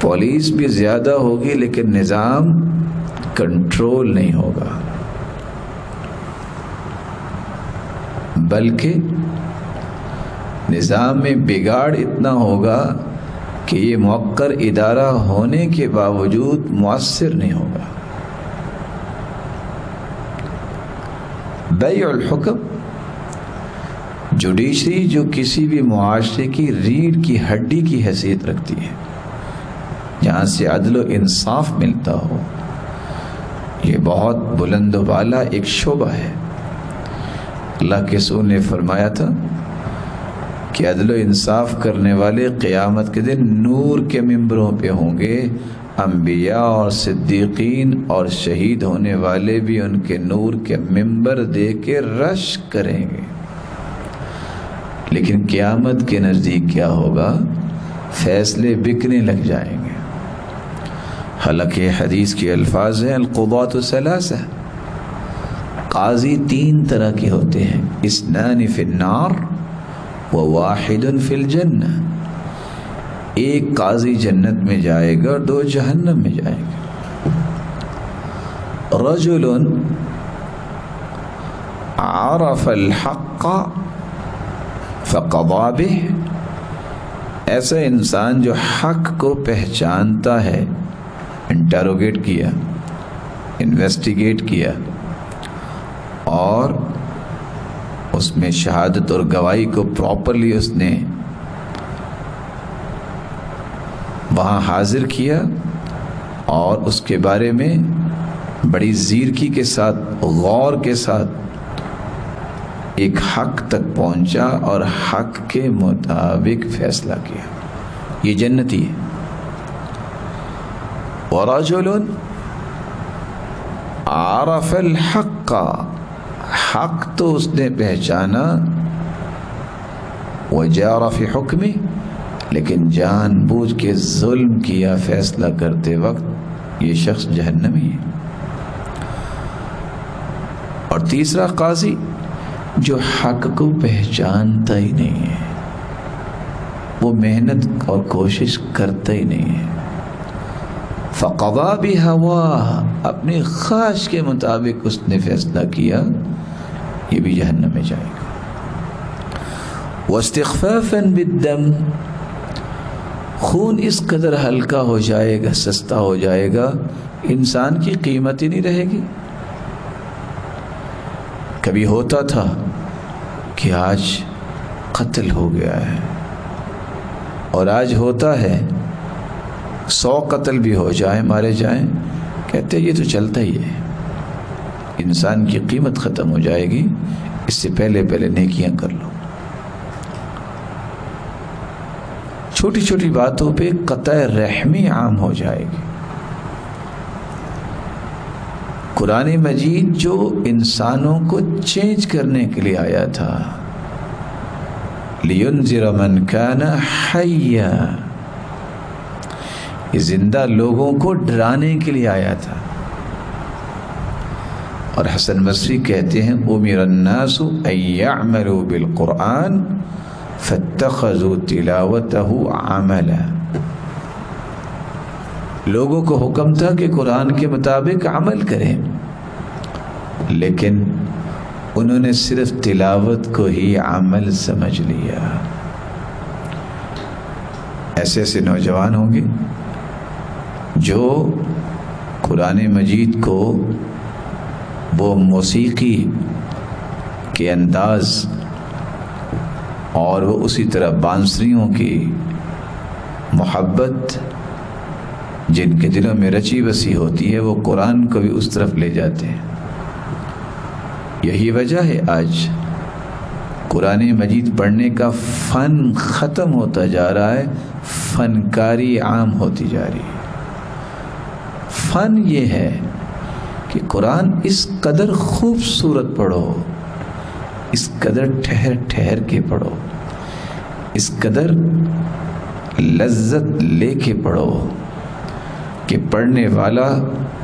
پولیس بھی زیادہ ہوگی لیکن نظام کنٹرول نہیں ہوگا، بلکہ نظام میں بگاڑ اتنا ہوگا کہ یہ مؤکر ادارہ ہونے کے باوجود مؤثر نہیں ہوگا۔ بیع الحکم، جوڈیشری جو کسی بھی معاشرے کی ریڑھ کی ہڈی کی حیثیت رکھتی ہے، جہاں سے عدل و انصاف ملتا ہو، یہ بہت بلند و بالا ایک شعبہ ہے۔ اللہ کے رسول نے فرمایا تھا کہ عدل و انصاف کرنے والے قیامت کے دن نور کے ممبروں پہ ہوں گے، انبیاء اور صدیقین اور شہید ہونے والے بھی ان کے نور کے ممبر دے کے رش کریں گے۔ لیکن قیامت کے نزدیک کیا ہوگا؟ فیصلے بکنے لگ جائیں گے۔ حالانکہ حدیث کے الفاظ ہیں القضاة ثلاثہ، قاضی تین طرح کے ہوتے ہیں، اثنان فی النار وواحد فی الجنہ، ایک قاضی جنت میں جائے گا اور دو جہنم میں جائے گا۔ رجل عرف الحق فقضى به، ایسا انسان جو حق کو پہچانتا ہے، انٹروگیٹ کیا، انویسٹیگیٹ کیا اور اس میں شہادت اور گواہی کو پراپرلی اس نے وہاں حاضر کیا اور اس کے بارے میں بڑی زیرکی کے ساتھ، غور کے ساتھ ایک حق تک پہنچا اور حق کے مطابق فیصلہ کیا، یہ جنتی ہے۔ ورجل عرف الحق، حق تو اس نے پہچانا، وجار فی حکمہ، لیکن جان بوجھ کے ظلم کیا فیصلہ کرتے وقت، یہ شخص جہنمی ہے۔ اور تیسرا قاضی جو حق کو پہچانتا ہی نہیں ہے، وہ محنت اور کوشش کرتا ہی نہیں ہے، فقضى بهواه، اپنی خواہش کے مطابق اس نے فیصلہ کیا، یہ بھی جہنم میں جائے گا۔ واستخفافا بالدم، خون اس قدر ہلکا ہو جائے گا، سستا ہو جائے گا، انسان کی قیمت ہی نہیں رہے گی۔ کبھی ہوتا تھا کہ آج قتل ہو گیا ہے، اور آج ہوتا ہے 100 قتل بھی ہو جائیں، مارے جائیں، کہتے ہیں یہ تو چلتا ہی ہے۔ انسان کی قیمت ختم ہو جائے گی، اس سے پہلے نیکیاں کر لو۔ چھوٹی چھوٹی باتوں پہ قطع رحمی عام ہو جائے گی۔ قرآن مجید جو انسانوں کو چینج کرنے کے لیے آیا تھا، لِيُنذِرَ مَنْ كَانَ حَيًّا، یہ زندہ لوگوں کو ڈرانے کے لیے آیا تھا۔ اور حسن بصری کہتے ہیں أُمِرَ النَّاسُ أَن يَعْمَلُوا بِالْقُرْآنِ فَاتَّخَذُوا تِلَاوَتَهُ عَمَلًا، لوگوں کو حکم تھا کہ قرآن کے مطابق عمل کریں، لیکن انہوں نے صرف تلاوت کو ہی عمل سمجھ لیا۔ ایسے ایسے نوجوان ہوں گے جو قرآن مجید کو وہ موسیقی کے انداز اور وہ اسی طرح بانسریوں کی محبت جن کے دلوں میں رچی بسی ہوتی ہے، وہ قرآن کو بھی اس طرف لے جاتے ہیں۔ یہی وجہ ہے آج قرآن مجید پڑھنے کا فن ختم ہوتا جا رہا ہے، فنکاری عام ہوتی جا رہی ہے۔ فن یہ ہے کہ قرآن اس قدر خوبصورت پڑھو، اس قدر ٹھہر ٹھہر کے پڑھو، اس قدر لذت لے کے پڑھو کہ پڑھنے والا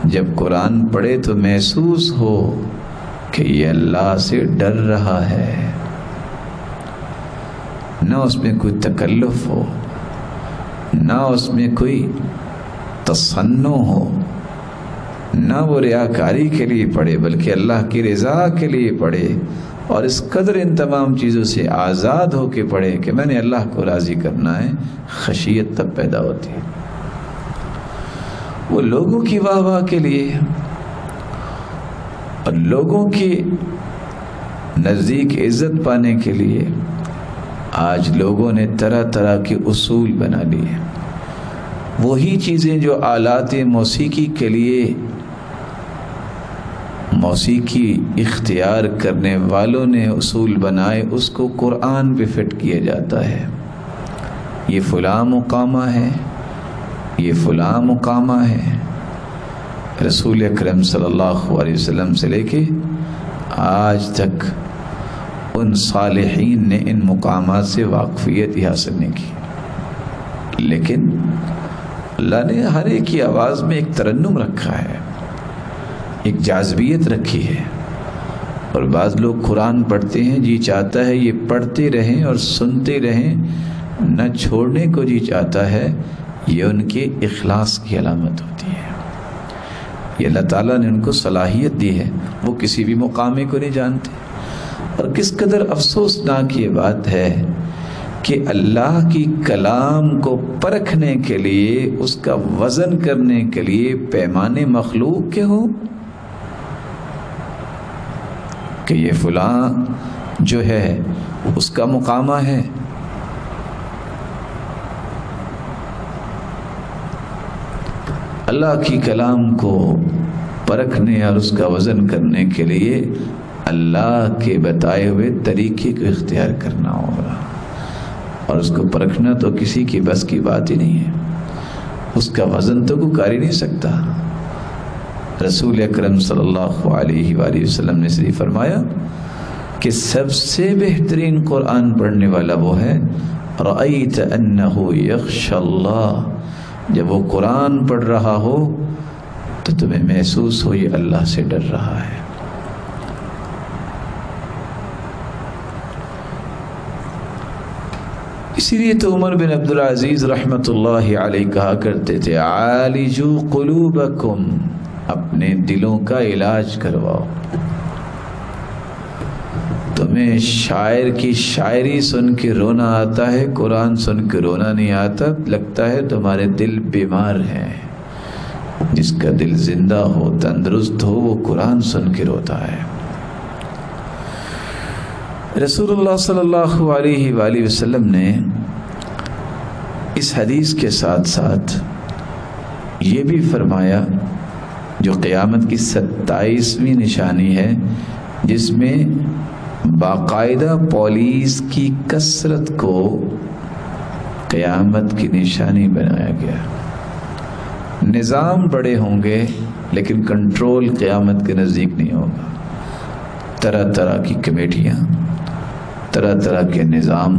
جب قرآن پڑھے تو محسوس ہو کہ یہ اللہ سے ڈر رہا ہے، نہ اس میں کوئی تکلف ہو، نہ اس میں کوئی تصنع ہو، نہ وہ ریاکاری کے لیے پڑھے بلکہ اللہ کی رضا کے لیے پڑھے، اور اس قدر ان تمام چیزوں سے آزاد ہو کے پڑھے کہ میں نے اللہ کو راضی کرنا ہے۔ خشیت تب پیدا ہوتی ہے، وہ لوگوں کی واہ واہ کے لیے اور لوگوں کے نزدیک عزت پانے کے لیے آج لوگوں نے طرح طرح کے اصول بنا لیے۔ وہی چیزیں جو آلات موسیقی کے لیے موسیقی اختیار کرنے والوں نے اصول بنائے، اس کو قرآن پہ فٹ کیا جاتا ہے۔ یہ فلاں مقامہ ہے، یہ فلاں مقامہ ہے۔ رسول اکرم صلی اللہ علیہ وسلم سے لے کے آج تک ان صالحین نے ان مقامات سے واقفیت ہی حاصل نہیں کی، لیکن اللہ نے ہر ایک کی آواز میں ایک ترنم رکھا ہے، ایک جاذبیت رکھی ہے۔ اور بعض لوگ قرآن پڑھتے ہیں، جی چاہتا ہے یہ پڑھتے رہیں اور سنتے رہیں، نہ چھوڑنے کو جی چاہتا ہے، یہ ان کے اخلاص کی علامت ہوتی ہے۔ یہ اللہ تعالیٰ نے ان کو صلاحیت دی ہے، وہ کسی بھی مقامے کو نہیں جانتے۔ اور کس قدر افسوسناک یہ بات ہے کہ اللہ کی کلام کو پرکھنے کے لیے، اس کا وزن کرنے کے لیے پیمانے مخلوق کے ہوں کہ یہ فلاں جو ہے اس کا مقامہ ہے۔ اللہ کی کلام کو پرکھنے اور اس کا وزن کرنے کے لیے اللہ کے بتائے ہوئے طریقے کو اختیار کرنا ہوگا، اور اس کو پرکھنا تو کسی کی بس کی بات ہی نہیں ہے، اس کا وزن تو کوئی کر ہی نہیں سکتا۔ رسول اکرم صلی اللہ علیہ وآلہ وسلم نے صرف فرمایا کہ سب سے بہترین قرآن پڑھنے والا وہ ہے رأیت انہ یخشی اللہ، جب وہ قرآن پڑھ رہا ہو تو تمہیں محسوس ہو یہ اللہ سے ڈر رہا ہے۔ اسی لیے تو عمر بن عبدالعزیز رحمۃ اللہ علیہ کہا کرتے تھے عالجوا قلوبکم، اپنے دلوں کا علاج کرواؤ۔ تمہیں شاعر کی شاعری سن کے رونا آتا ہے، قرآن سن کے رونا نہیں آتا، لگتا ہے تمہارے دل بیمار ہیں۔ جس کا دل زندہ ہو، تندرست ہو، وہ قرآن سن کے روتا ہے۔ رسول اللہ صلی اللہ علیہ وآلہ وسلم نے اس حدیث کے ساتھ ساتھ یہ بھی فرمایا، جو قیامت کی 27ویں نشانی ہے، جس میں باقاعدہ پولیس کی کثرت کو قیامت کی نشانی بنایا گیا۔ نظام بڑے ہوں گے لیکن کنٹرول قیامت کے نزدیک نہیں ہوگا. طرح طرح کی کمیٹیاں، طرح طرح کے نظام،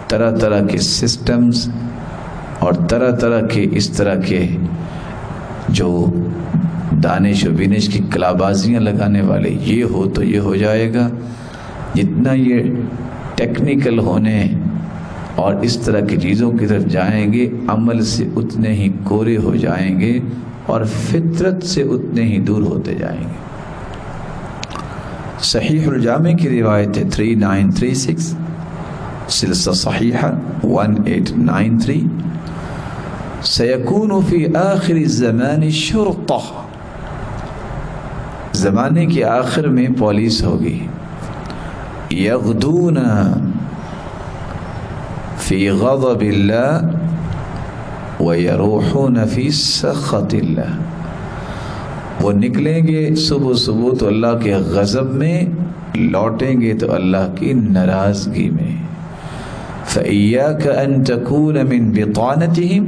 طرح طرح کے سسٹمز اور طرح طرح کے اس طرح کے جو دانش و بینش کی کلابازیاں لگانے والے، یہ ہو تو یہ ہو جائے گا. جتنا یہ ٹیکنیکل ہونے اور اس طرح کی چیزوں کی طرف جائیں گے، عمل سے اتنے ہی کورے ہو جائیں گے اور فطرت سے اتنے ہی دور ہوتے جائیں گے. صحیح الجامع کی روایت ہے 3936، سلسلہ صحیحہ 1893، سیکون فی آخر الزمان شرطہ، زمانے کے آخر میں پولیس ہوگی. یغدون فی غضب اللہ ویروحون فی سخط اللہ، وہ نکلیں گے صبح صبح تو اللہ کے غضب میں، لوٹیں گے تو اللہ کی ناراضگی میں. فَإِيَّاكَ أَن تَكُونَ مِن بِطَانَتِهِمْ،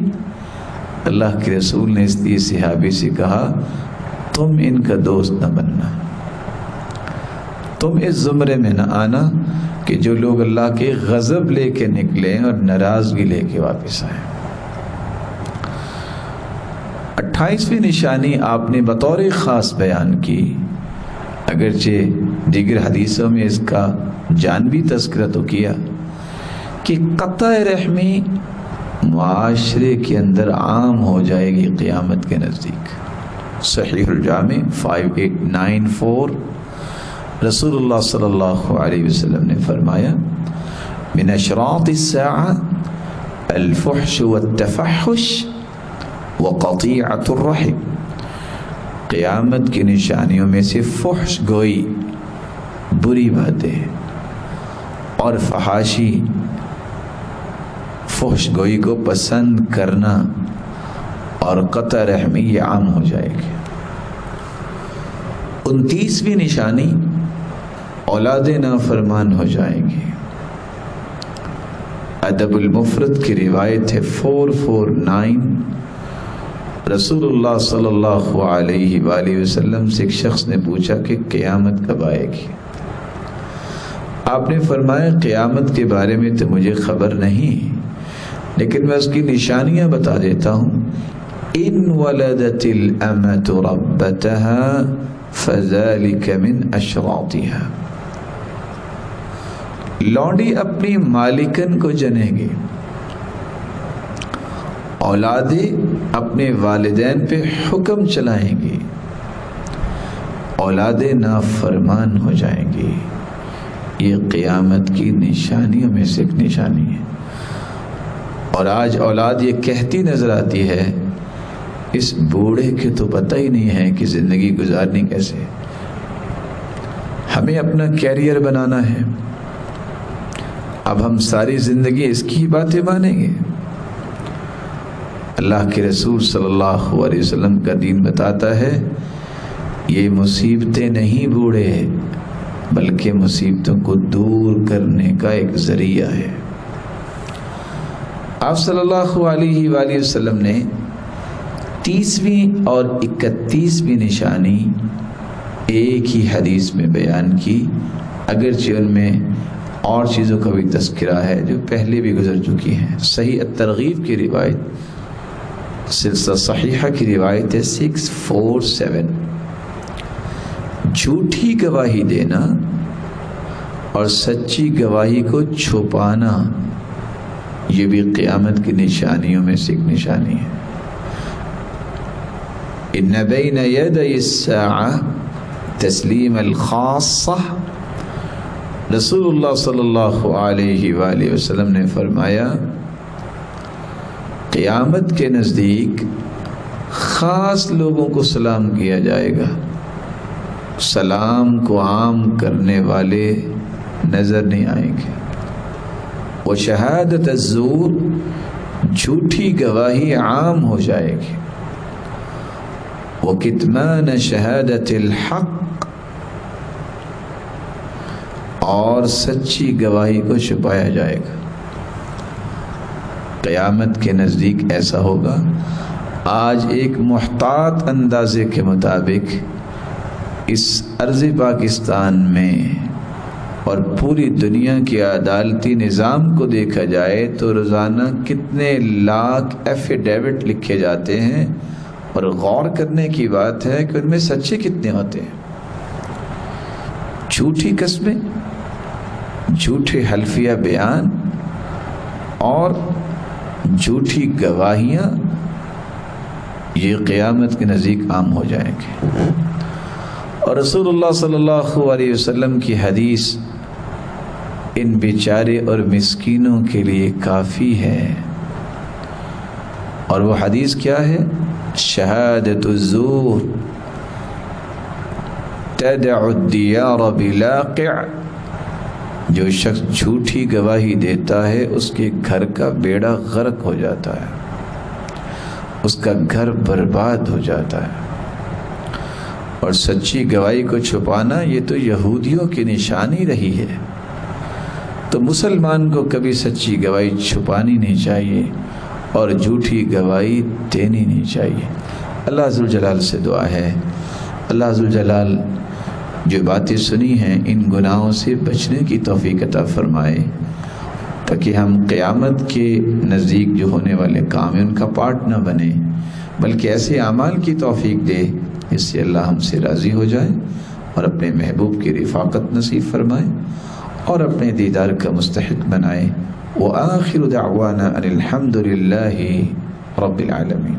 اللہ کے رسول نے اس لیے صحابی سے کہا تم ان کا دوست نہ بننا، تم اس زمرے میں نہ آنا کہ جو لوگ اللہ کے غضب لے کے نکلیں اور ناراضگی لے کے واپس آئیں. 28ویں نشانی آپ نے بطور خاص بیان کی، اگرچہ دیگر حدیثوں میں اس کا جانبی تذکرہ تو کیا، کہ قطع رحمی معاشرے کے اندر عام ہو جائے گی قیامت کے نزدیک. صحیح الجامع 5894، رسول اللہ صلی اللہ علیہ وسلم نے فرمایا من اشراط الساعة الفحش والتفحش وقطیعۃ الرحم، قیامت کی نشانیوں میں سے فحش گوئی، بری باتیں، اور فحاشی، فحش گوئی کو پسند کرنا اور قطع رحمی، یہ عام ہو جائے گی. 29ویں نشانی اولاد نافرمان ہو جائیں گی. ادب المفرد کی روایت ہے 449، رسول اللہ صلی اللہ علیہ وآلہ وسلم سے ایک شخص نے پوچھا کہ قیامت کب آئے گی؟ آپ نے فرمایا قیامت کے بارے میں تو مجھے خبر نہیں، لیکن میں اس کی نشانیاں بتا دیتا ہوں. ان ولدت الامۃ ربتها فذلك من اشراطها، لونڈی اپنی مالکن کو جنے گی، اولادیں اپنے والدین پہ حکم چلائیں گی، اولادیں نافرمان ہو جائیں گی. یہ قیامت کی نشانیوں میں سے ایک نشانی ہے. اور آج اولاد یہ کہتی نظر آتی ہے اس بوڑھے کے تو پتہ ہی نہیں ہے کہ زندگی گزارنی کیسے، ہمیں اپنا کیریئر بنانا ہے، اب ہم ساری زندگی اس کی باتیں مانیں گے. اللہ کے رسول صلی اللہ علیہ وسلم کا دین بتاتا ہے یہ مصیبتیں نہیں بوڑھے، بلکہ مصیبتوں کو دور کرنے کا ایک ذریعہ ہے. آپ صلی اللہ علیہ وآلہ وسلم نے 30ویں اور 31ویں نشانی ایک ہی حدیث میں بیان کی، اگرچہ ان میں اور چیزوں کا بھی تذکرہ ہے جو پہلے بھی گزر چکی ہیں. صحیح الترغیب کی روایت، سلسلہ صحیحہ کی روایت ہے 647، جھوٹی گواہی دینا اور سچی گواہی کو چھپانا یہ بھی قیامت کی نشانیوں میں سے ایک نشانی ہے. ان بین یدی الساعہ تسلیم الخاصہ، رسول اللہ صلی اللہ علیہ وآلہ وسلم نے فرمایا قیامت کے نزدیک خاص لوگوں کو سلام کیا جائے گا، سلام کو عام کرنے والے نظر نہیں آئیں گے. وہ شہادت الزور، جھوٹی گواہی عام ہو جائے گی. وہ کتمان شہادت الحق، اور سچی گواہی کو چھپایا جائے گا. قیامت کے نزدیک ایسا ہوگا آج ایک محتاط اندازے کے مطابق اس ارض پاکستان میں اور پوری دنیا کے عدالتی نظام کو دیکھا جائے تو روزانہ کتنے لاکھ ایفیڈیوٹ لکھے جاتے ہیں، اور غور کرنے کی بات ہے کہ ان میں سچے کتنے ہوتے ہیں۔ جھوٹی قسمیں، جھوٹے حلفیہ بیان اور جھوٹی گواہیاں یہ قیامت کے نزدیک عام ہو جائیں گے۔ اور رسول اللہ صلی اللہ علیہ وسلم کی حدیث ان بیچارے اور مسکینوں کے لیے کافی ہے، اور وہ حدیث کیا ہے؟ شہادت الزور تدع الدیار بلاقع، جو شخص جھوٹی گواہی دیتا ہے اس کے گھر کا بیڑا غرق ہو جاتا ہے، اس کا گھر برباد ہو جاتا ہے۔ اور سچی گواہی کو چھپانا یہ تو یہودیوں کی نشانی رہی ہے، تو مسلمان کو کبھی سچی گواہی چھپانی نہیں چاہیے اور جھوٹی گواہی دینی نہیں چاہیے۔ اللہ ذوالجلال سے دعا ہے اللہ ذوالجلال جو باتیں سنی ہیں ان گناہوں سے بچنے کی توفیق عطا فرمائے، تاکہ ہم قیامت کے نزدیک جو ہونے والے کام ہیں ان کا پارٹ نہ بنے، بلکہ ایسے اعمال کی توفیق دے جس سے اللہ ہم سے راضی ہو جائے اور اپنے محبوب کی رفاقت نصیب فرمائے اور اپنے دیدار کا مستحق بنائے۔ وآخر دعوانا ان الحمد للہ رب العالمین۔